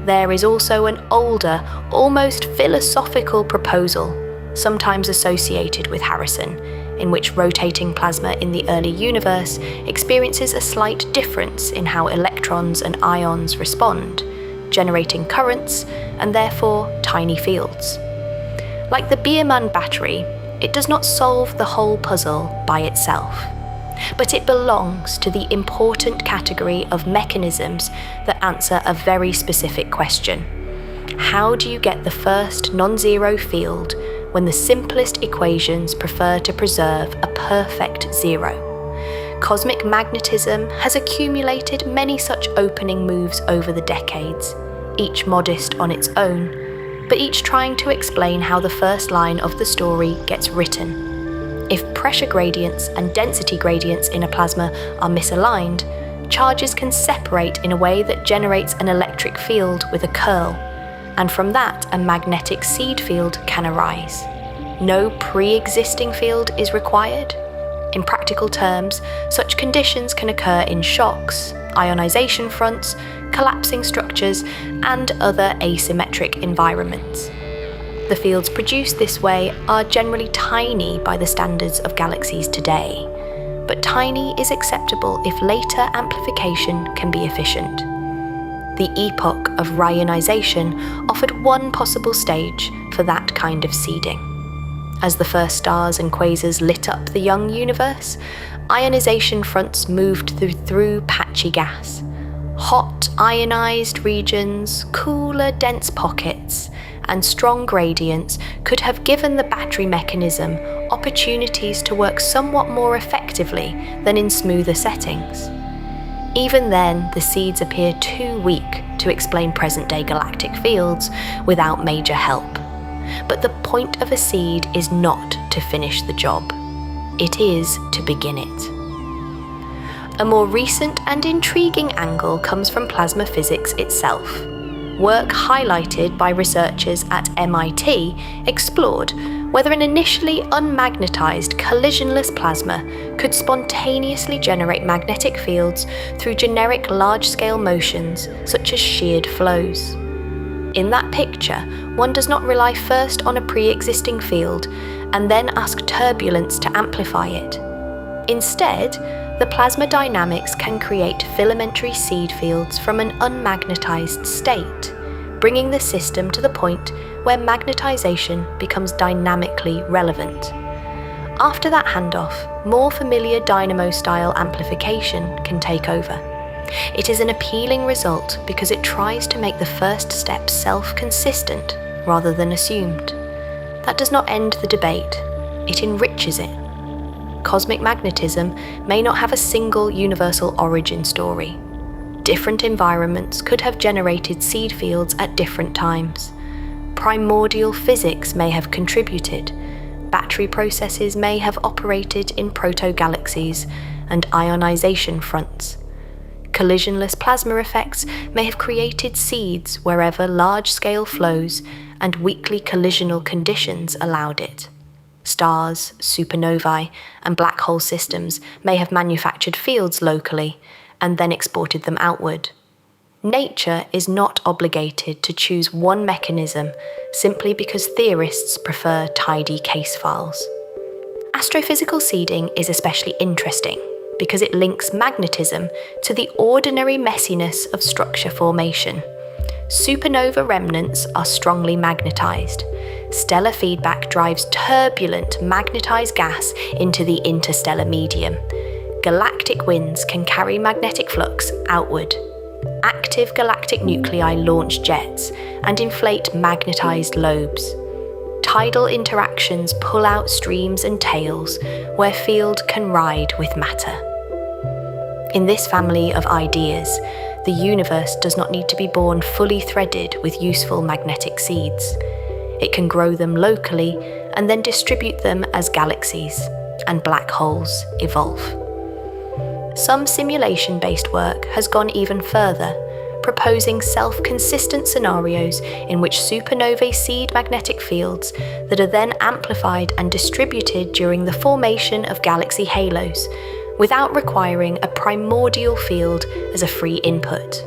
There is also an older, almost philosophical proposal, sometimes associated with Harrison, in which rotating plasma in the early universe experiences a slight difference in how electrons and ions respond, generating currents and therefore tiny fields. Like the Zeeman battery, it does not solve the whole puzzle by itself, but it belongs to the important category of mechanisms that answer a very specific question. How do you get the first non-zero field when the simplest equations prefer to preserve a perfect zero? Cosmic magnetism has accumulated many such opening moves over the decades, each modest on its own, but each trying to explain how the first line of the story gets written. If pressure gradients and density gradients in a plasma are misaligned, charges can separate in a way that generates an electric field with a curl, and from that a magnetic seed field can arise. No pre-existing field is required. In practical terms, such conditions can occur in shocks, ionization fronts, collapsing structures, and other asymmetric environments. The fields produced this way are generally tiny by the standards of galaxies today, but tiny is acceptable if later amplification can be efficient. The epoch of rayonization offered one possible stage for that kind of seeding. As the first stars and quasars lit up the young universe, ionization fronts moved through patchy gas. Hot, ionized regions, cooler, dense pockets, and strong gradients could have given the battery mechanism opportunities to work somewhat more effectively than in smoother settings. Even then, the seeds appear too weak to explain present-day galactic fields without major help. But the point of a seed is not to finish the job. It is to begin it. A more recent and intriguing angle comes from plasma physics itself. work highlighted by researchers at MIT explored whether an initially unmagnetized collisionless plasma could spontaneously generate magnetic fields through generic large-scale motions such as sheared flows. In that picture, one does not rely first on a pre-existing field and then ask turbulence to amplify it. Instead, the plasma dynamics can create filamentary seed fields from an unmagnetized state, bringing the system to the point where magnetization becomes dynamically relevant. After that handoff, more familiar dynamo-style amplification can take over. It is an appealing result because it tries to make the first step self-consistent rather than assumed. That does not end the debate, it enriches it. Cosmic magnetism may not have a single universal origin story. Different environments could have generated seed fields at different times. Primordial physics may have contributed. Battery processes may have operated in proto-galaxies and ionization fronts. Collisionless plasma effects may have created seeds wherever large-scale flows and weakly collisional conditions allowed it. Stars, supernovae, and black hole systems may have manufactured fields locally and then exported them outward. Nature is not obligated to choose one mechanism simply because theorists prefer tidy case files. Astrophysical seeding is especially interesting because it links magnetism to the ordinary messiness of structure formation. Supernova remnants are strongly magnetized. Stellar feedback drives turbulent magnetized gas into the interstellar medium. Galactic winds can carry magnetic flux outward. Active galactic nuclei launch jets and inflate magnetized lobes. Tidal interactions pull out streams and tails where field can ride with matter. In this family of ideas, the universe does not need to be born fully threaded with useful magnetic seeds. It can grow them locally and then distribute them as galaxies and black holes evolve. Some simulation-based work has gone even further, proposing self-consistent scenarios in which supernovae seed magnetic fields that are then amplified and distributed during the formation of galaxy halos, without requiring a primordial field as a free input.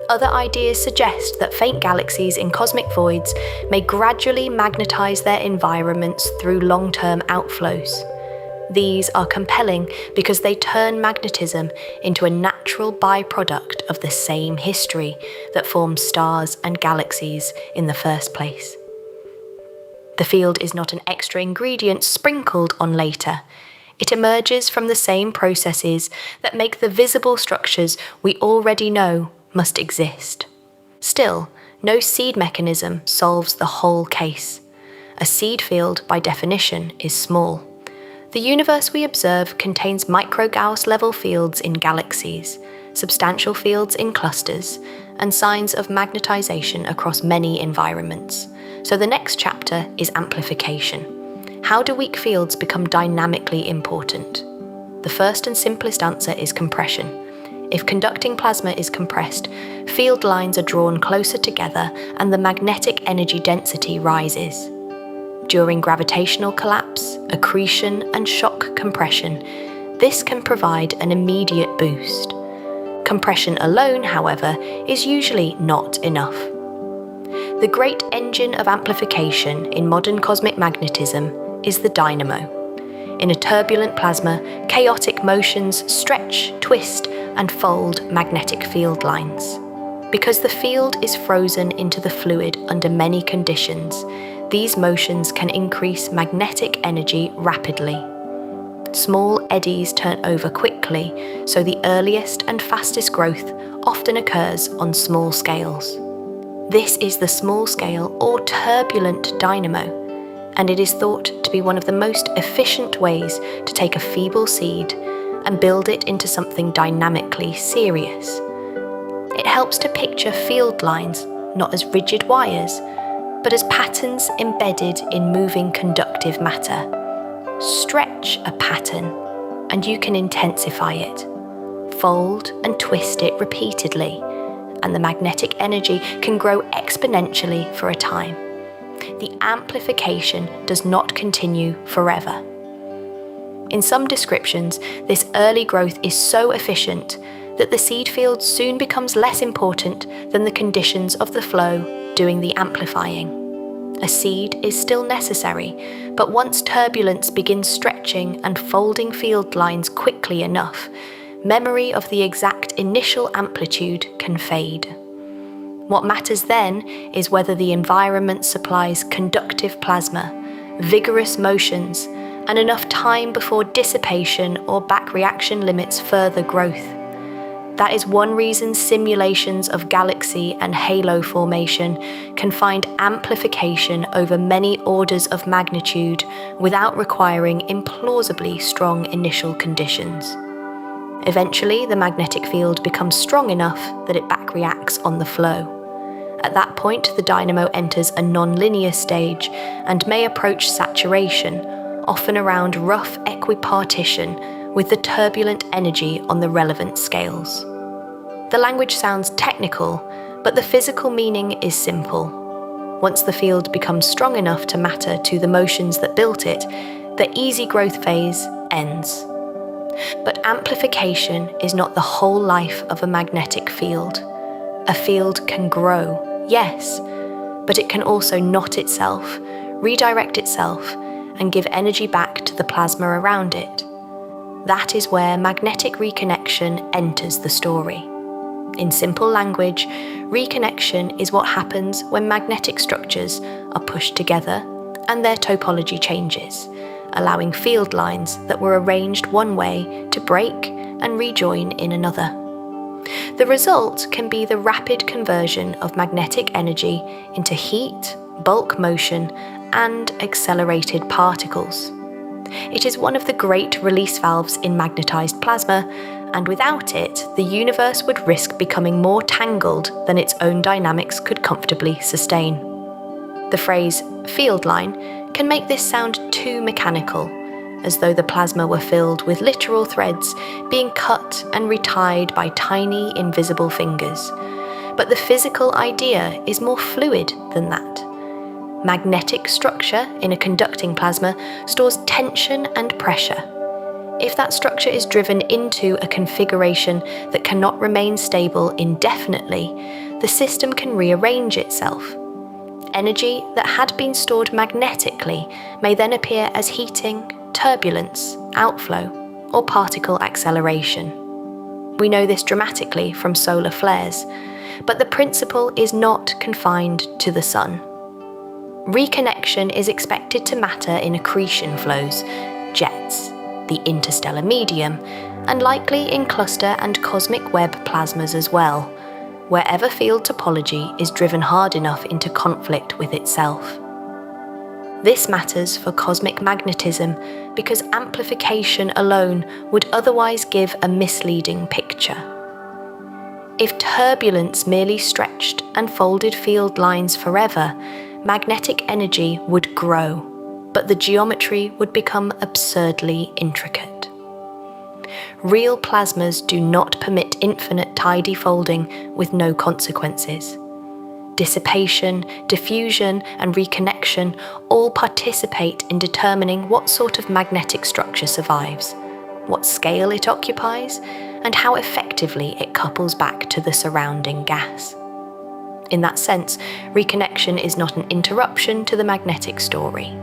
Other ideas suggest that faint galaxies in cosmic voids may gradually magnetize their environments through long-term outflows. These are compelling because they turn magnetism into a natural byproduct of the same history that forms stars and galaxies in the first place. The field is not an extra ingredient sprinkled on later. It emerges from the same processes that make the visible structures we already know must exist. Still, no seed mechanism solves the whole case. A seed field, by definition, is small. The universe we observe contains micro-Gauss level fields in galaxies, substantial fields in clusters, and signs of magnetization across many environments. So the next chapter is amplification. How do weak fields become dynamically important? The first and simplest answer is compression. If conducting plasma is compressed, field lines are drawn closer together and the magnetic energy density rises. During gravitational collapse, accretion, and shock compression, this can provide an immediate boost. Compression alone, however, is usually not enough. The great engine of amplification in modern cosmic magnetism is the dynamo. In a turbulent plasma, chaotic motions stretch, twist, and fold magnetic field lines. Because the field is frozen into the fluid under many conditions, these motions can increase magnetic energy rapidly. Small eddies turn over quickly, so the earliest and fastest growth often occurs on small scales. This is the small-scale or turbulent dynamo, and it is thought to be one of the most efficient ways to take a feeble seed and build it into something dynamically serious. It helps to picture field lines not as rigid wires, but as patterns embedded in moving conductive matter. Stretch a pattern, and you can intensify it. Fold and twist it repeatedly, and the magnetic energy can grow exponentially for a time. The amplification does not continue forever. In some descriptions, this early growth is so efficient that the seed field soon becomes less important than the conditions of the flow doing the amplifying. A seed is still necessary, but once turbulence begins stretching and folding field lines quickly enough, memory of the exact initial amplitude can fade. What matters then is whether the environment supplies conductive plasma, vigorous motions, and enough time before dissipation or back reaction limits further growth. That is one reason simulations of galaxy and halo formation can find amplification over many orders of magnitude without requiring implausibly strong initial conditions. Eventually, the magnetic field becomes strong enough that it back reacts on the flow. At that point, the dynamo enters a non-linear stage and may approach saturation, often around rough equipartition with the turbulent energy on the relevant scales. The language sounds technical, but the physical meaning is simple. Once the field becomes strong enough to matter to the motions that built it, the easy growth phase ends. But amplification is not the whole life of a magnetic field. A field can grow, yes, but it can also knot itself, redirect itself, and give energy back to the plasma around it. That is where magnetic reconnection enters the story. In simple language, reconnection is what happens when magnetic structures are pushed together and their topology changes, allowing field lines that were arranged one way to break and rejoin in another. The result can be the rapid conversion of magnetic energy into heat, bulk motion, and accelerated particles. It is one of the great release valves in magnetized plasma, and without it, the universe would risk becoming more tangled than its own dynamics could comfortably sustain. The phrase field line can make this sound too mechanical, as though the plasma were filled with literal threads being cut and retied by tiny, invisible fingers. But the physical idea is more fluid than that. Magnetic structure in a conducting plasma stores tension and pressure. If that structure is driven into a configuration that cannot remain stable indefinitely, the system can rearrange itself. Energy that had been stored magnetically may then appear as heating, turbulence, outflow, or particle acceleration. We know this dramatically from solar flares, but the principle is not confined to the sun. Reconnection is expected to matter in accretion flows, jets, the interstellar medium, and likely in cluster and cosmic web plasmas as well, wherever field topology is driven hard enough into conflict with itself. This matters for cosmic magnetism because amplification alone would otherwise give a misleading picture. If turbulence merely stretched and folded field lines forever, magnetic energy would grow, but the geometry would become absurdly intricate. Real plasmas do not permit infinite tidy folding with no consequences. Dissipation, diffusion, and reconnection all participate in determining what sort of magnetic structure survives, what scale it occupies, and how effectively it couples back to the surrounding gas. In that sense, reconnection is not an interruption to the magnetic story.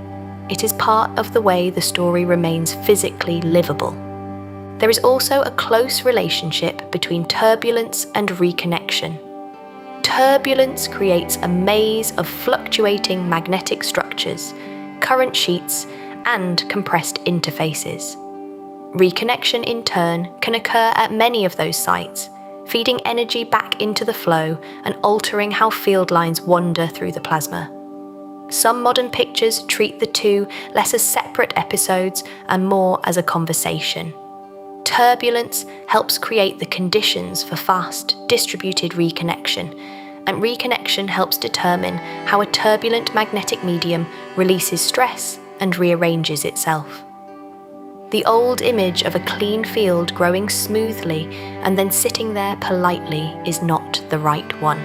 It is part of the way the story remains physically livable. There is also a close relationship between turbulence and reconnection. Turbulence creates a maze of fluctuating magnetic structures, current sheets, and compressed interfaces. Reconnection, in turn, can occur at many of those sites, feeding energy back into the flow and altering how field lines wander through the plasma. Some modern pictures treat the two less as separate episodes and more as a conversation. Turbulence helps create the conditions for fast, distributed reconnection, and reconnection helps determine how a turbulent magnetic medium releases stress and rearranges itself. The old image of a clean field growing smoothly and then sitting there politely is not the right one.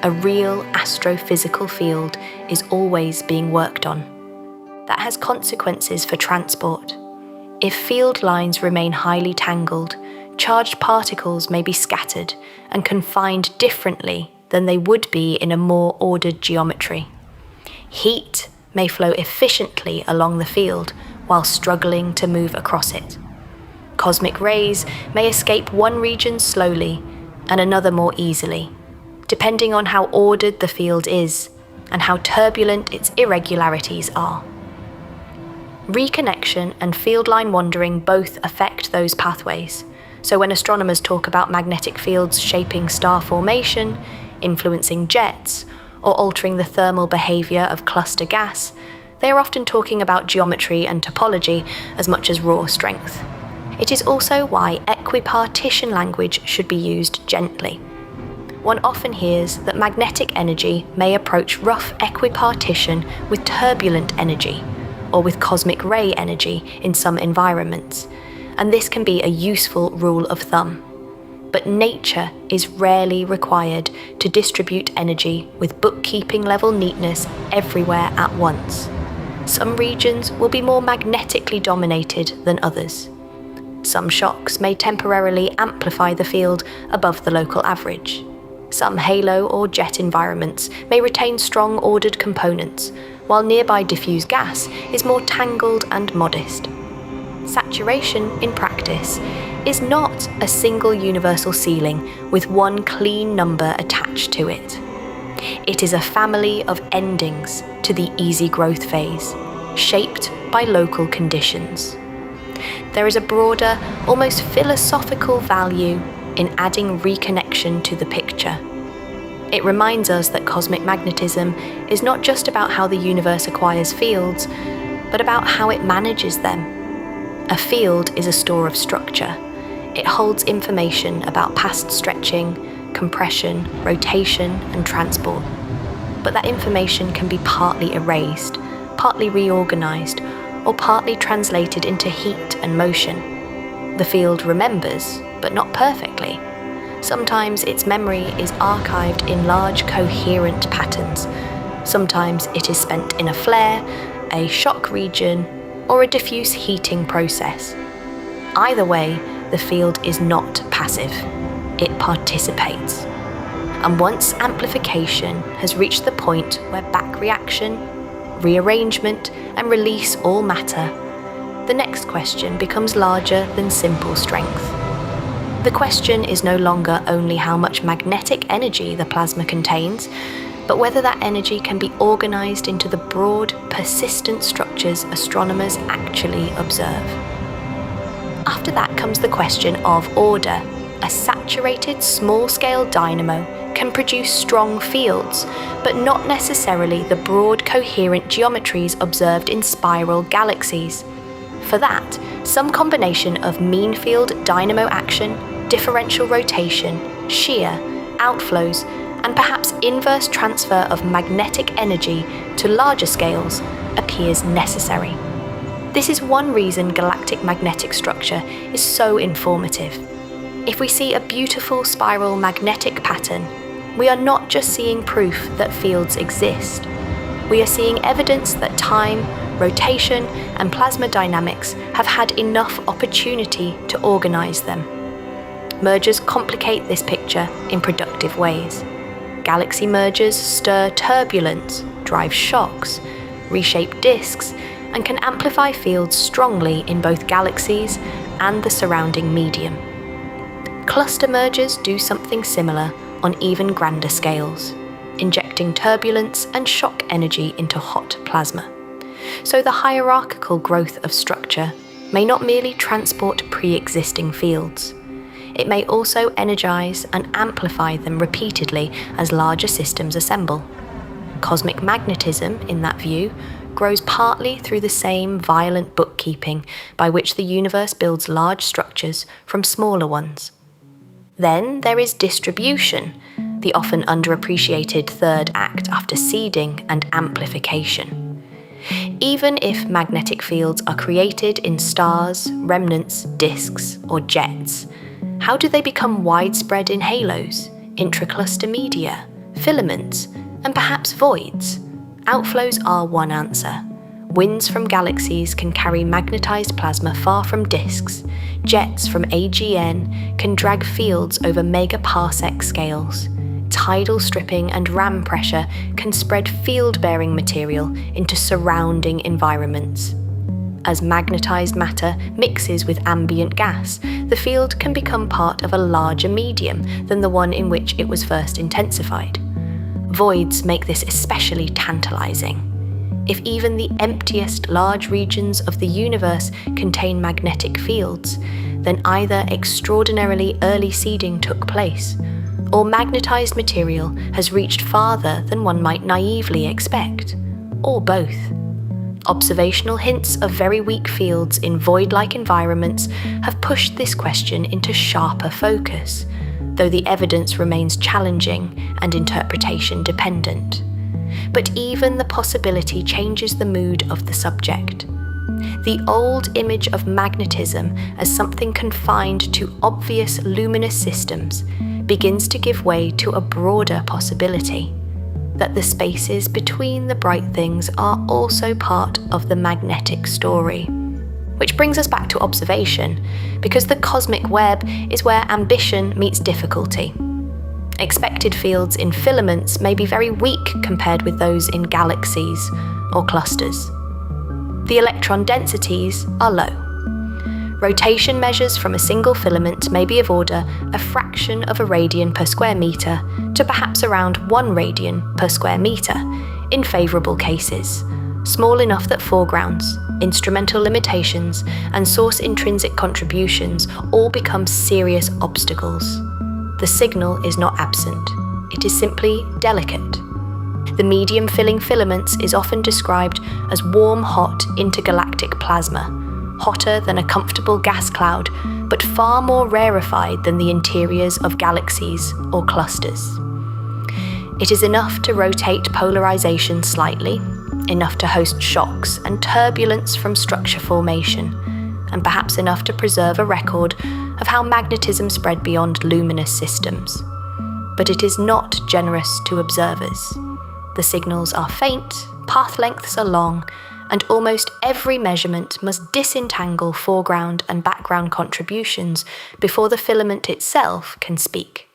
A real astrophysical field is always being worked on. That has consequences for transport. If field lines remain highly tangled, charged particles may be scattered and confined differently than they would be in a more ordered geometry. Heat may flow efficiently along the field while struggling to move across it. Cosmic rays may escape one region slowly and another more easily, depending on how ordered the field is and how turbulent its irregularities are. Reconnection and field line wandering both affect those pathways. So when astronomers talk about magnetic fields shaping star formation, influencing jets, or altering the thermal behavior of cluster gas, they are often talking about geometry and topology as much as raw strength. It is also why equipartition language should be used gently. One often hears that magnetic energy may approach rough equipartition with turbulent energy, or with cosmic ray energy in some environments, and this can be a useful rule of thumb. But nature is rarely required to distribute energy with bookkeeping level neatness everywhere at once. Some regions will be more magnetically dominated than others. Some shocks may temporarily amplify the field above the local average. Some halo or jet environments may retain strong ordered components, while nearby diffuse gas is more tangled and modest. Saturation, in practice, is not a single universal ceiling with one clean number attached to it. It is a family of endings to the easy growth phase, shaped by local conditions. There is a broader, almost philosophical value in adding reconnection to the picture. It reminds us that cosmic magnetism is not just about how the universe acquires fields, but about how it manages them. A field is a store of structure. It holds information about past stretching, compression, rotation, and transport. But that information can be partly erased, partly reorganized, or partly translated into heat and motion. The field remembers, but not perfectly. Sometimes its memory is archived in large coherent patterns. Sometimes it is spent in a flare, a shock region, or a diffuse heating process. Either way, the field is not passive. It participates. And once amplification has reached the point where back reaction, rearrangement, and release all matter, the next question becomes larger than simple strength. The question is no longer only how much magnetic energy the plasma contains, but whether that energy can be organized into the broad, persistent structures astronomers actually observe. After that comes the question of order. A saturated, small-scale dynamo can produce strong fields, but not necessarily the broad, coherent geometries observed in spiral galaxies. For that, some combination of mean field dynamo action, differential rotation, shear, outflows, and perhaps inverse transfer of magnetic energy to larger scales appears necessary. This is one reason galactic magnetic structure is so informative. If we see a beautiful spiral magnetic pattern, we are not just seeing proof that fields exist. We are seeing evidence that time, rotation, and plasma dynamics have had enough opportunity to organize them. Mergers complicate this picture in productive ways. Galaxy mergers stir turbulence, drive shocks, reshape disks, and can amplify fields strongly in both galaxies and the surrounding medium. Cluster mergers do something similar on even grander scales, injecting turbulence and shock energy into hot plasma. So the hierarchical growth of structure may not merely transport pre-existing fields. It may also energize and amplify them repeatedly as larger systems assemble. Cosmic magnetism, in that view, grows partly through the same violent bookkeeping by which the universe builds large structures from smaller ones. Then there is distribution, the often underappreciated third act after seeding and amplification. Even if magnetic fields are created in stars, remnants, disks, or jets, how do they become widespread in halos, intracluster media, filaments, and perhaps voids? Outflows are one answer. Winds from galaxies can carry magnetized plasma far from disks. Jets from AGN can drag fields over megaparsec scales. Tidal stripping and ram pressure can spread field-bearing material into surrounding environments. As magnetized matter mixes with ambient gas, the field can become part of a larger medium than the one in which it was first intensified. Voids make this especially tantalizing. If even the emptiest large regions of the universe contain magnetic fields, then either extraordinarily early seeding took place, or magnetized material has reached farther than one might naively expect, or both. Observational hints of very weak fields in void-like environments have pushed this question into sharper focus, though the evidence remains challenging and interpretation dependent. But even the possibility changes the mood of the subject. The old image of magnetism as something confined to obvious luminous systems begins to give way to a broader possibility, that the spaces between the bright things are also part of the magnetic story. Which brings us back to observation, because the cosmic web is where ambition meets difficulty. Expected fields in filaments may be very weak compared with those in galaxies or clusters. The electron densities are low. Rotation measures from a single filament may be of order a fraction of a radian per square metre to perhaps around 1 radian per square metre in favourable cases, small enough that foregrounds, instrumental limitations, and source intrinsic contributions all become serious obstacles. The signal is not absent, it is simply delicate. The medium filling filaments is often described as warm-hot intergalactic plasma, hotter than a comfortable gas cloud, but far more rarefied than the interiors of galaxies or clusters. It is enough to rotate polarization slightly, enough to host shocks and turbulence from structure formation, and perhaps enough to preserve a record of how magnetism spread beyond luminous systems. But it is not generous to observers. The signals are faint, path lengths are long, and almost every measurement must disentangle foreground and background contributions before the filament itself can speak.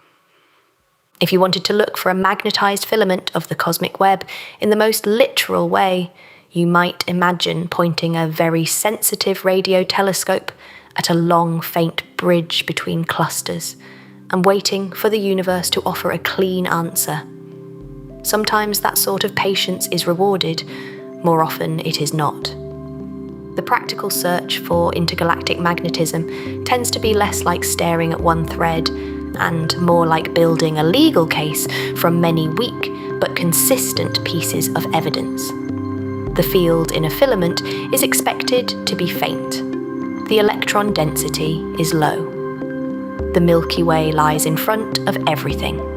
If you wanted to look for a magnetized filament of the cosmic web in the most literal way, you might imagine pointing a very sensitive radio telescope at a long, faint bridge between clusters and waiting for the universe to offer a clean answer. Sometimes that sort of patience is rewarded, more often it is not. The practical search for intergalactic magnetism tends to be less like staring at one thread and more like building a legal case from many weak but consistent pieces of evidence. The field in a filament is expected to be faint. The electron density is low. The Milky Way lies in front of everything.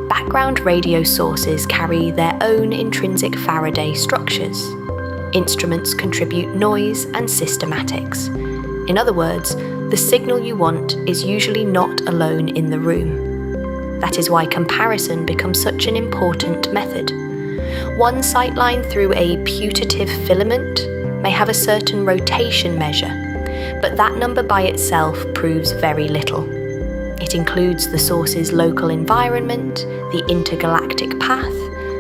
Background radio sources carry their own intrinsic Faraday structures. Instruments contribute noise and systematics. In other words, the signal you want is usually not alone in the room. That is why comparison becomes such an important method. One sightline through a putative filament may have a certain rotation measure, but that number by itself proves very little. It includes the source's local environment, the intergalactic path,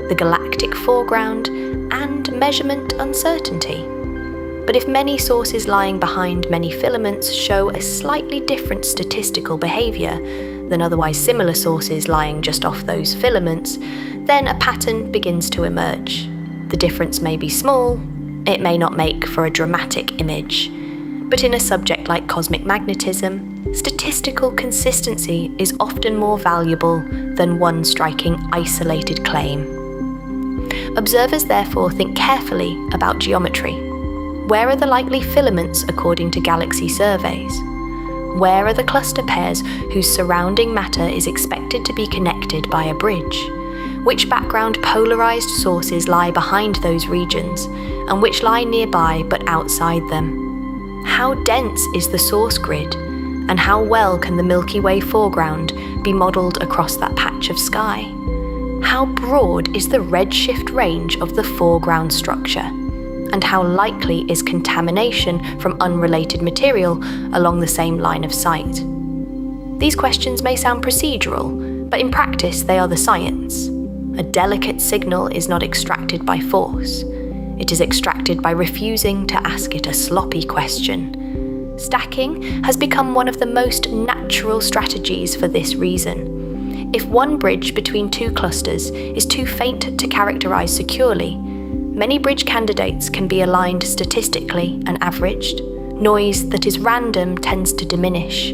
the galactic foreground, and measurement uncertainty. But if many sources lying behind many filaments show a slightly different statistical behaviour than otherwise similar sources lying just off those filaments, then a pattern begins to emerge. The difference may be small, it may not make for a dramatic image, but in a subject like cosmic magnetism, statistical consistency is often more valuable than one striking isolated claim. Observers therefore think carefully about geometry. Where are the likely filaments according to galaxy surveys? Where are the cluster pairs whose surrounding matter is expected to be connected by a bridge? Which background polarized sources lie behind those regions, and which lie nearby but outside them? How dense is the source grid, and how well can the Milky Way foreground be modelled across that patch of sky? How broad is the redshift range of the foreground structure? And how likely is contamination from unrelated material along the same line of sight? These questions may sound procedural, but in practice they are the science. A delicate signal is not extracted by force. It is extracted by refusing to ask it a sloppy question. Stacking has become one of the most natural strategies for this reason. If one bridge between two clusters is too faint to characterize securely, many bridge candidates can be aligned statistically and averaged. Noise that is random tends to diminish.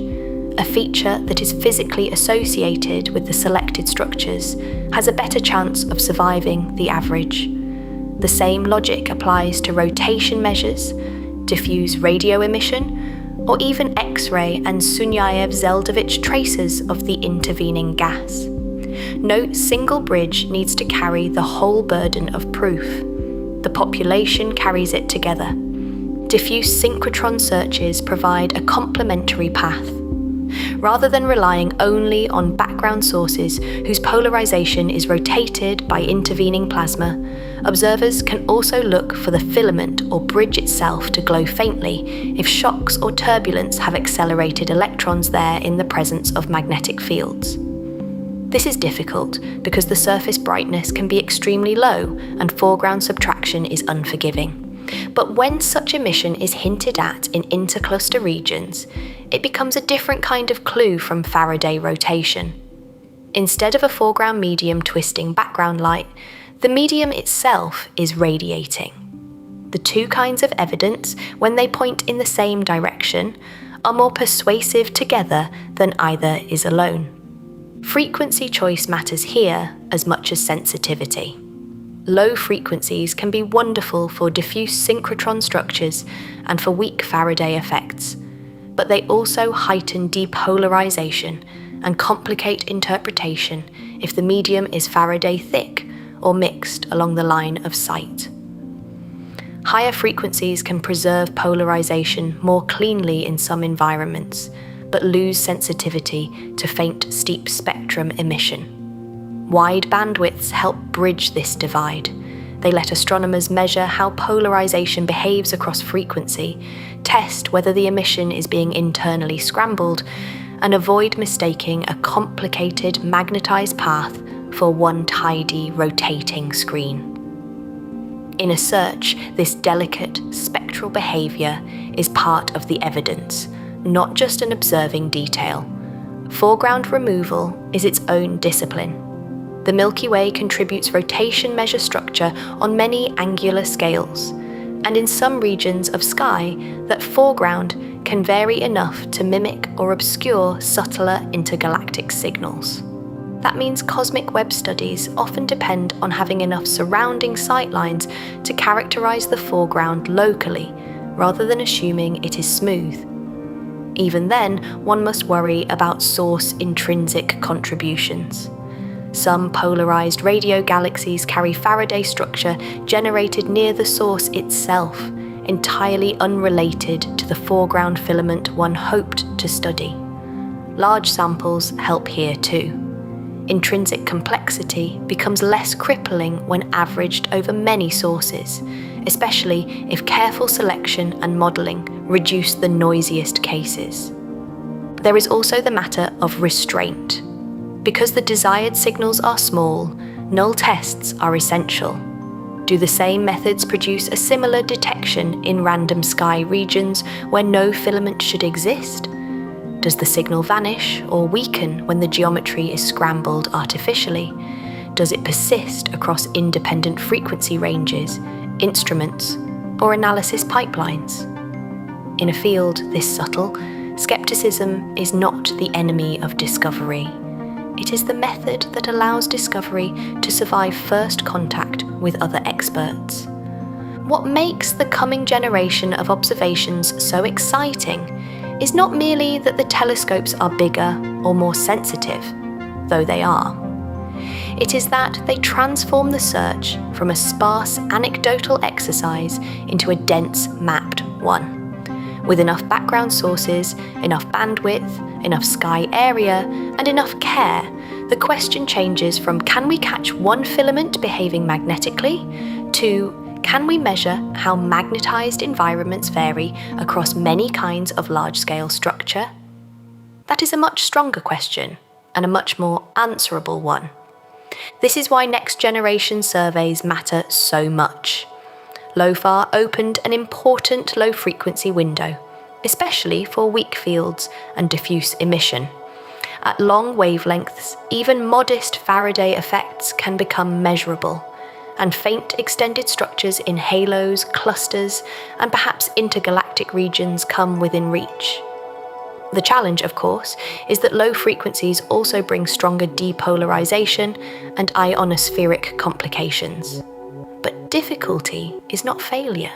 A feature that is physically associated with the selected structures has a better chance of surviving the average. The same logic applies to rotation measures, diffuse radio emission, or even X-ray and Sunyaev-Zeldovich traces of the intervening gas. No single bridge needs to carry the whole burden of proof. The population carries it together. Diffuse synchrotron searches provide a complementary path. Rather than relying only on background sources whose polarization is rotated by intervening plasma, observers can also look for the filament or bridge itself to glow faintly if shocks or turbulence have accelerated electrons there in the presence of magnetic fields. This is difficult because the surface brightness can be extremely low and foreground subtraction is unforgiving. But when such emission is hinted at in intercluster regions, it becomes a different kind of clue from Faraday rotation. Instead of a foreground medium twisting background light, the medium itself is radiating. The two kinds of evidence, when they point in the same direction, are more persuasive together than either is alone. Frequency choice matters here as much as sensitivity. Low frequencies can be wonderful for diffuse synchrotron structures and for weak Faraday effects, but they also heighten depolarization and complicate interpretation if the medium is Faraday thick or mixed along the line of sight. Higher frequencies can preserve polarization more cleanly in some environments, but lose sensitivity to faint steep spectrum emission. Wide bandwidths help bridge this divide. They let astronomers measure how polarization behaves across frequency, test whether the emission is being internally scrambled, and avoid mistaking a complicated magnetized path for one tidy rotating screen. In a search, this delicate spectral behavior is part of the evidence, not just an observing detail. Foreground removal is its own discipline. The Milky Way contributes rotation measure structure on many angular scales, and in some regions of sky, that foreground can vary enough to mimic or obscure subtler intergalactic signals. That means cosmic web studies often depend on having enough surrounding sightlines to characterize the foreground locally, rather than assuming it is smooth. Even then, one must worry about source intrinsic contributions. Some polarized radio galaxies carry Faraday structure generated near the source itself, entirely unrelated to the foreground filament one hoped to study. Large samples help here too. Intrinsic complexity becomes less crippling when averaged over many sources, especially if careful selection and modelling reduce the noisiest cases. There is also the matter of restraint. Because the desired signals are small, null tests are essential. Do the same methods produce a similar detection in random sky regions where no filament should exist? Does the signal vanish or weaken when the geometry is scrambled artificially? Does it persist across independent frequency ranges, instruments, or analysis pipelines? In a field this subtle, skepticism is not the enemy of discovery. It is the method that allows discovery to survive first contact with other experts. What makes the coming generation of observations so exciting is not merely that the telescopes are bigger or more sensitive, though they are. It is that they transform the search from a sparse anecdotal exercise into a dense mapped one. With enough background sources, enough bandwidth, enough sky area, and enough care, the question changes from can we catch one filament behaving magnetically to can we measure how magnetized environments vary across many kinds of large-scale structure? That is a much stronger question, and a much more answerable one. This is why next-generation surveys matter so much. LOFAR opened an important low-frequency window, especially for weak fields and diffuse emission. At long wavelengths, even modest Faraday effects can become measurable, and faint extended structures in halos, clusters, and perhaps intergalactic regions come within reach. The challenge, of course, is that low frequencies also bring stronger depolarization and ionospheric complications. But difficulty is not failure.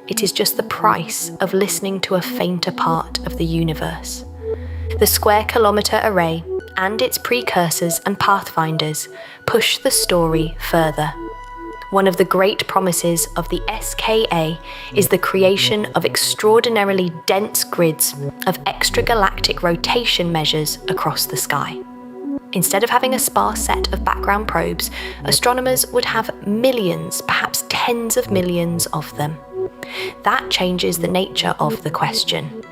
It is just the price of listening to a fainter part of the universe. The Square Kilometre Array and its precursors and pathfinders push the story further. One of the great promises of the SKA is the creation of extraordinarily dense grids of extragalactic rotation measures across the sky. Instead of having a sparse set of background probes, astronomers would have millions, perhaps tens of millions of them. That changes the nature of the question.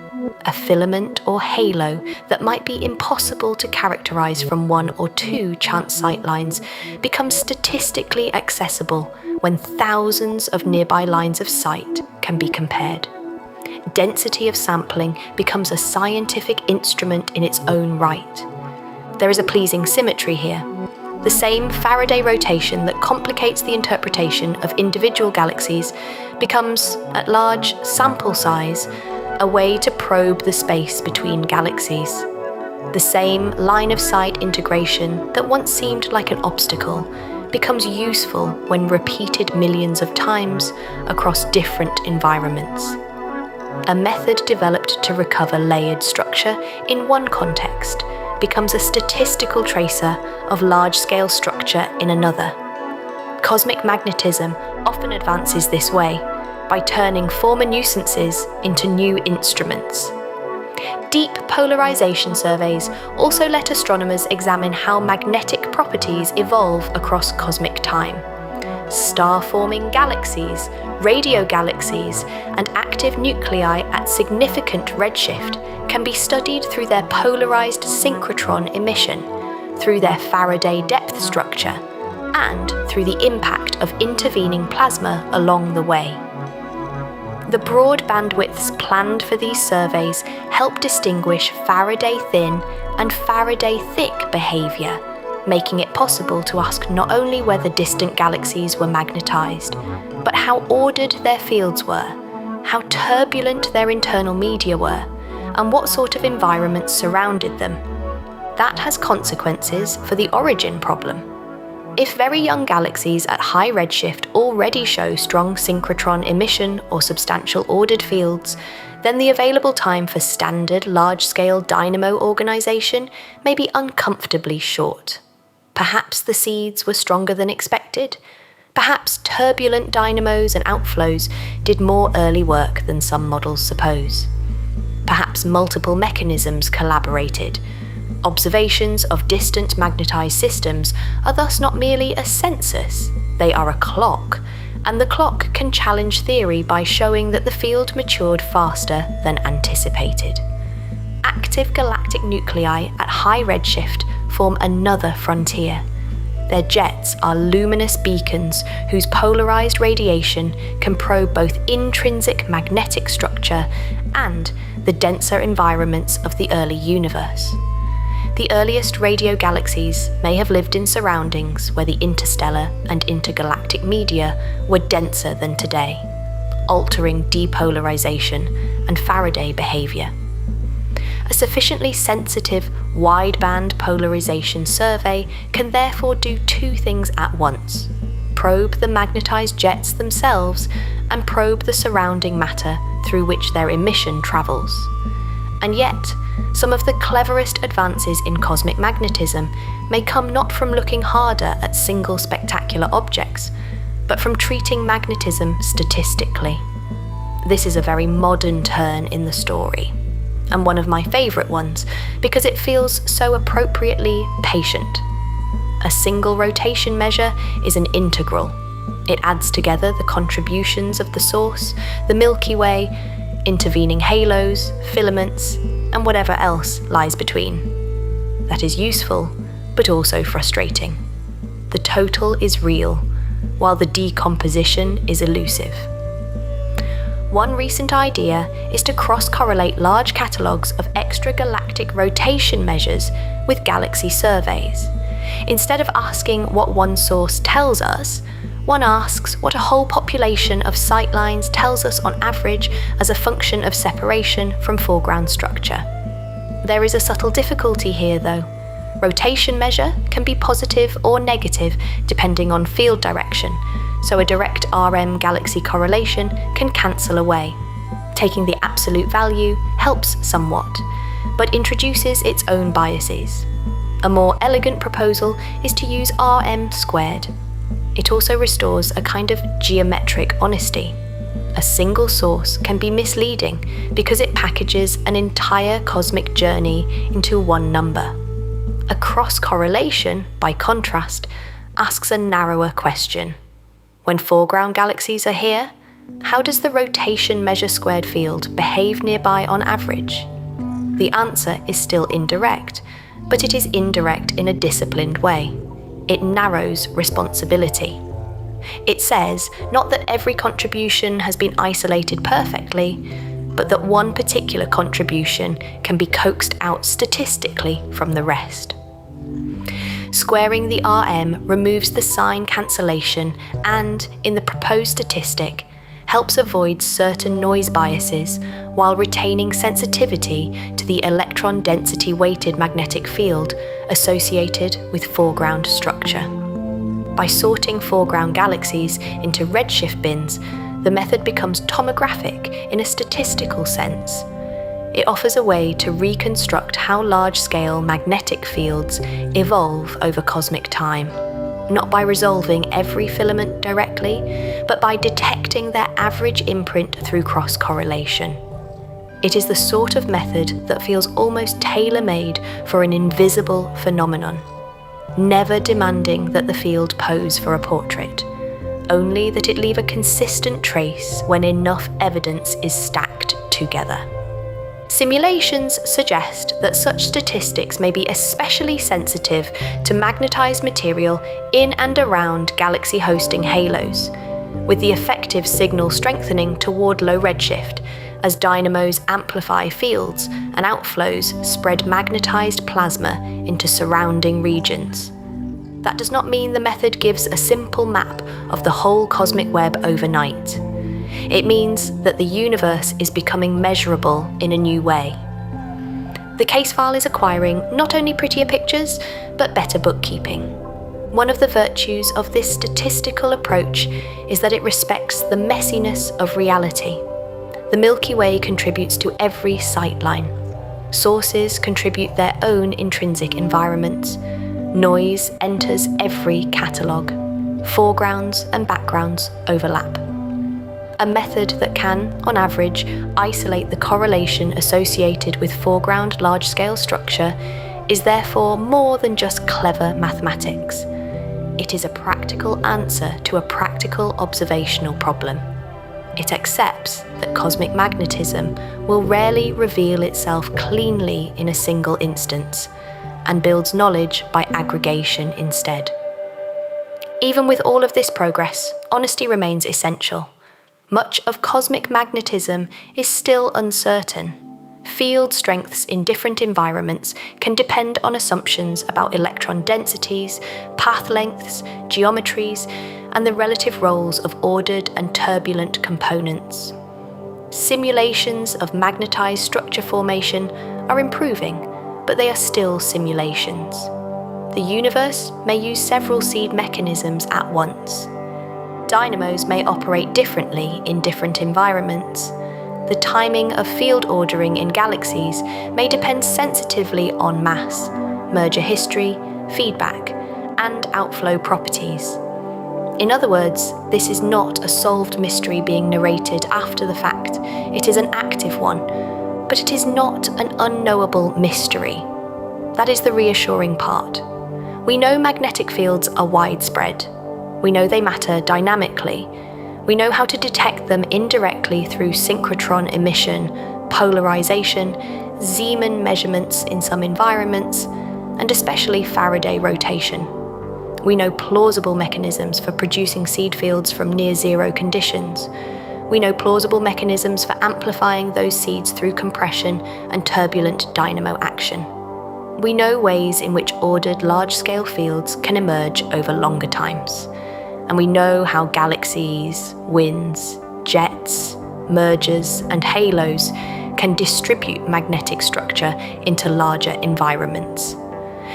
A filament or halo that might be impossible to characterize from one or two chance sightlines becomes statistically accessible when thousands of nearby lines of sight can be compared. Density of sampling becomes a scientific instrument in its own right. There is a pleasing symmetry here. The same Faraday rotation that complicates the interpretation of individual galaxies becomes, at large sample size, a way to probe the space between galaxies. The same line-of-sight integration that once seemed like an obstacle becomes useful when repeated millions of times across different environments. A method developed to recover layered structure in one context becomes a statistical tracer of large-scale structure in another. Cosmic magnetism often advances this way, by turning former nuisances into new instruments. Deep polarization surveys also let astronomers examine how magnetic properties evolve across cosmic time. Star-forming galaxies, radio galaxies, and active nuclei at significant redshift can be studied through their polarized synchrotron emission, through their Faraday depth structure, and through the impact of intervening plasma along the way. The broad bandwidths planned for these surveys help distinguish Faraday thin and Faraday thick behavior, making it possible to ask not only whether distant galaxies were magnetized, but how ordered their fields were, how turbulent their internal media were, and what sort of environments surrounded them. That has consequences for the origin problem. If very young galaxies at high redshift already show strong synchrotron emission or substantial ordered fields, then the available time for standard large-scale dynamo organization may be uncomfortably short. Perhaps the seeds were stronger than expected. Perhaps turbulent dynamos and outflows did more early work than some models suppose. Perhaps multiple mechanisms collaborated. Observations of distant magnetized systems are thus not merely a census, they are a clock, and the clock can challenge theory by showing that the field matured faster than anticipated. Active galactic nuclei at high redshift form another frontier. Their jets are luminous beacons whose polarized radiation can probe both intrinsic magnetic structure and the denser environments of the early universe. The earliest radio galaxies may have lived in surroundings where the interstellar and intergalactic media were denser than today, altering depolarization and Faraday behavior. A sufficiently sensitive, wideband polarization survey can therefore do two things at once: probe the magnetized jets themselves and probe the surrounding matter through which their emission travels. And yet, some of the cleverest advances in cosmic magnetism may come not from looking harder at single spectacular objects, but from treating magnetism statistically. This is a very modern turn in the story, and one of my favourite ones because it feels so appropriately patient. A single rotation measure is an integral. It adds together the contributions of the source, the Milky Way, intervening halos, filaments, and whatever else lies between. That is useful, but also frustrating. The total is real, while the decomposition is elusive. One recent idea is to cross-correlate large catalogues of extragalactic rotation measures with galaxy surveys. Instead of asking what one source tells us, one asks what a whole population of sightlines tells us on average as a function of separation from foreground structure. There is a subtle difficulty here though. Rotation measure can be positive or negative depending on field direction, so a direct RM galaxy correlation can cancel away. Taking the absolute value helps somewhat, but introduces its own biases. A more elegant proposal is to use RM squared. It also restores a kind of geometric honesty. A single source can be misleading because it packages an entire cosmic journey into one number. A cross-correlation, by contrast, asks a narrower question. When foreground galaxies are here, how does the rotation measure squared field behave nearby on average? The answer is still indirect, but it is indirect in a disciplined way. It narrows responsibility. It says not that every contribution has been isolated perfectly, but that one particular contribution can be coaxed out statistically from the rest. Squaring the RM removes the sign cancellation and, in the proposed statistic, helps avoid certain noise biases while retaining sensitivity to the electron density weighted magnetic field associated with foreground structure. By sorting foreground galaxies into redshift bins, the method becomes tomographic in a statistical sense. It offers a way to reconstruct how large-scale magnetic fields evolve over cosmic time, not by resolving every filament directly, but by detecting their average imprint through cross-correlation. It is the sort of method that feels almost tailor-made for an invisible phenomenon, never demanding that the field pose for a portrait, only that it leave a consistent trace when enough evidence is stacked together. Simulations suggest that such statistics may be especially sensitive to magnetized material in and around galaxy-hosting halos, with the effective signal strengthening toward low redshift as dynamos amplify fields and outflows spread magnetized plasma into surrounding regions. That does not mean the method gives a simple map of the whole cosmic web overnight. It means that the universe is becoming measurable in a new way. The case file is acquiring not only prettier pictures, but better bookkeeping. One of the virtues of this statistical approach is that it respects the messiness of reality. The Milky Way contributes to every sightline. Sources contribute their own intrinsic environments. Noise enters every catalogue. Foregrounds and backgrounds overlap. A method that can, on average, isolate the correlation associated with foreground large-scale structure is therefore more than just clever mathematics. It is a practical answer to a practical observational problem. It accepts that cosmic magnetism will rarely reveal itself cleanly in a single instance, and builds knowledge by aggregation instead. Even with all of this progress, honesty remains essential. Much of cosmic magnetism is still uncertain. Field strengths in different environments can depend on assumptions about electron densities, path lengths, geometries, and the relative roles of ordered and turbulent components. Simulations of magnetized structure formation are improving, but they are still simulations. The universe may use several seed mechanisms at once. Dynamos may operate differently in different environments. The the timing of field ordering in galaxies may depend sensitively on mass, merger history, feedback, and outflow properties. In other words, this is not a solved mystery being narrated after the fact. It is an active one, but it is not an unknowable mystery. That is the reassuring part. We know magnetic fields are widespread. We know they matter dynamically. We know how to detect them indirectly through synchrotron emission, polarization, Zeeman measurements in some environments, and especially Faraday rotation. We know plausible mechanisms for producing seed fields from near-zero conditions. We know plausible mechanisms for amplifying those seeds through compression and turbulent dynamo action. We know ways in which ordered large-scale fields can emerge over longer times. And we know how galaxies, winds, jets, mergers, and halos can distribute magnetic structure into larger environments.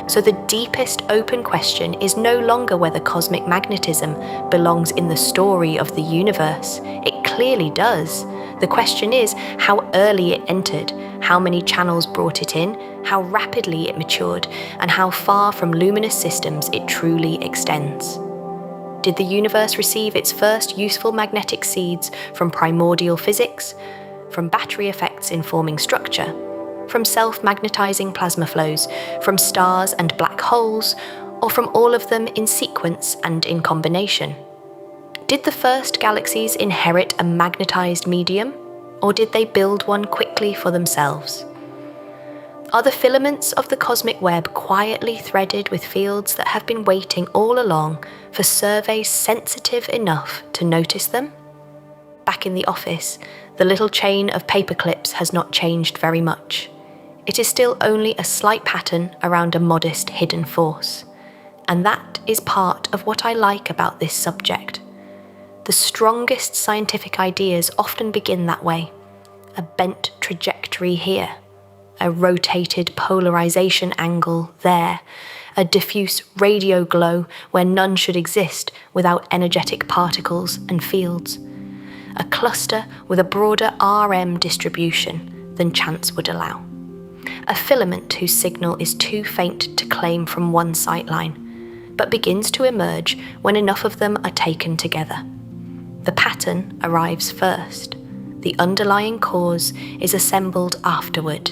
So the deepest open question is no longer whether cosmic magnetism belongs in the story of the universe. It clearly does. The question is how early it entered, how many channels brought it in, how rapidly it matured, and how far from luminous systems it truly extends. Did the universe receive its first useful magnetic seeds from primordial physics, from battery effects informing structure, from self-magnetizing plasma flows, from stars and black holes, or from all of them in sequence and in combination? Did the first galaxies inherit a magnetized medium, or did they build one quickly for themselves? Are the filaments of the cosmic web quietly threaded with fields that have been waiting all along for surveys sensitive enough to notice them? Back in the office, the little chain of paper clips has not changed very much. It is still only a slight pattern around a modest hidden force. And that is part of what I like about this subject. The strongest scientific ideas often begin that way. A bent trajectory here, a rotated polarization angle there, a diffuse radio glow where none should exist without energetic particles and fields, a cluster with a broader RM distribution than chance would allow, a filament whose signal is too faint to claim from one sightline, but begins to emerge when enough of them are taken together. The pattern arrives first. The underlying cause is assembled afterward.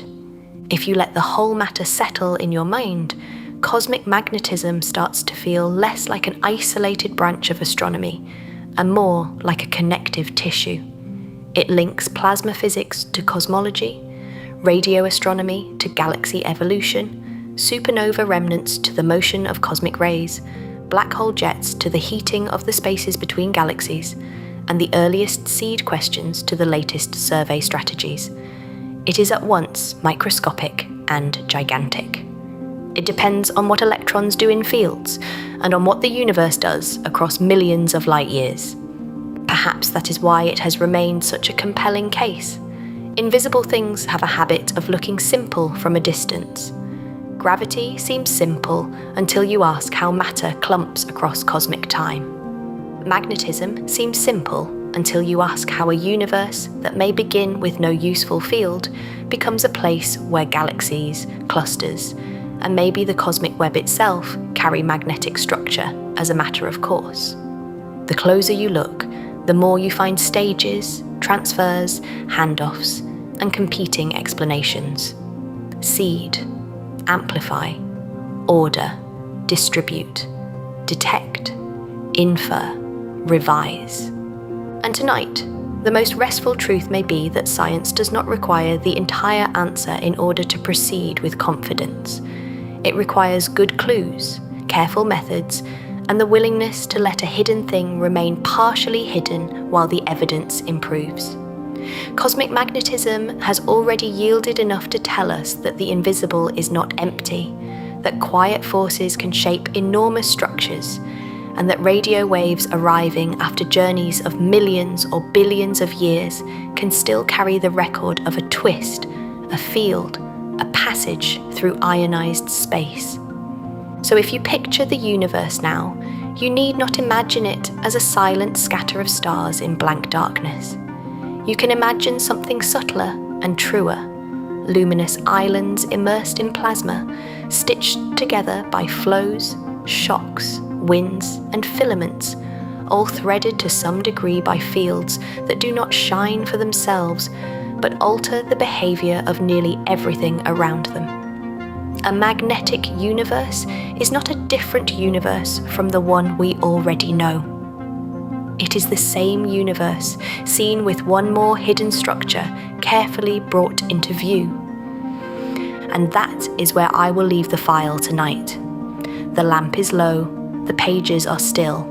If you let the whole matter settle in your mind, cosmic magnetism starts to feel less like an isolated branch of astronomy and more like a connective tissue. It links plasma physics to cosmology, radio astronomy to galaxy evolution, supernova remnants to the motion of cosmic rays, black hole jets to the heating of the spaces between galaxies, and the earliest seed questions to the latest survey strategies. It is at once microscopic and gigantic. It depends on what electrons do in fields and on what the universe does across millions of light years. Perhaps that is why it has remained such a compelling case. Invisible things have a habit of looking simple from a distance. Gravity seems simple until you ask how matter clumps across cosmic time. Magnetism seems simple until you ask how a universe that may begin with no useful field becomes a place where galaxies, clusters, and maybe the cosmic web itself carry magnetic structure as a matter of course. The closer you look, the more you find stages, transfers, handoffs, and competing explanations. Seed, amplify, order, distribute, detect, infer, revise. And tonight, the most restful truth may be that science does not require the entire answer in order to proceed with confidence. It requires good clues, careful methods, and the willingness to let a hidden thing remain partially hidden while the evidence improves. Cosmic magnetism has already yielded enough to tell us that the invisible is not empty, that quiet forces can shape enormous structures, and that radio waves arriving after journeys of millions or billions of years can still carry the record of a twist, a field, a passage through ionized space. So if you picture the universe now, you need not imagine it as a silent scatter of stars in blank darkness. You can imagine something subtler and truer, luminous islands immersed in plasma, stitched together by flows, shocks, winds, and filaments, all threaded to some degree by fields that do not shine for themselves, but alter the behavior of nearly everything around them. A magnetic universe is not a different universe from the one we already know. It is the same universe, seen with one more hidden structure carefully brought into view. And that is where I will leave the file tonight. The lamp is low, the pages are still,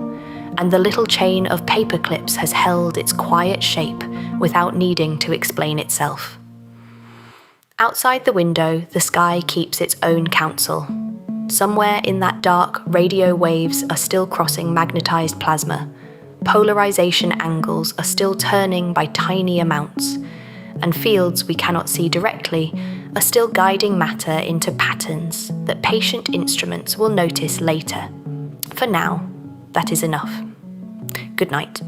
and the little chain of paper clips has held its quiet shape without needing to explain itself. Outside the window, the sky keeps its own counsel. Somewhere in that dark, radio waves are still crossing magnetized plasma. Polarization angles are still turning by tiny amounts, and fields we cannot see directly are still guiding matter into patterns that patient instruments will notice later. For now, that is enough. Good night.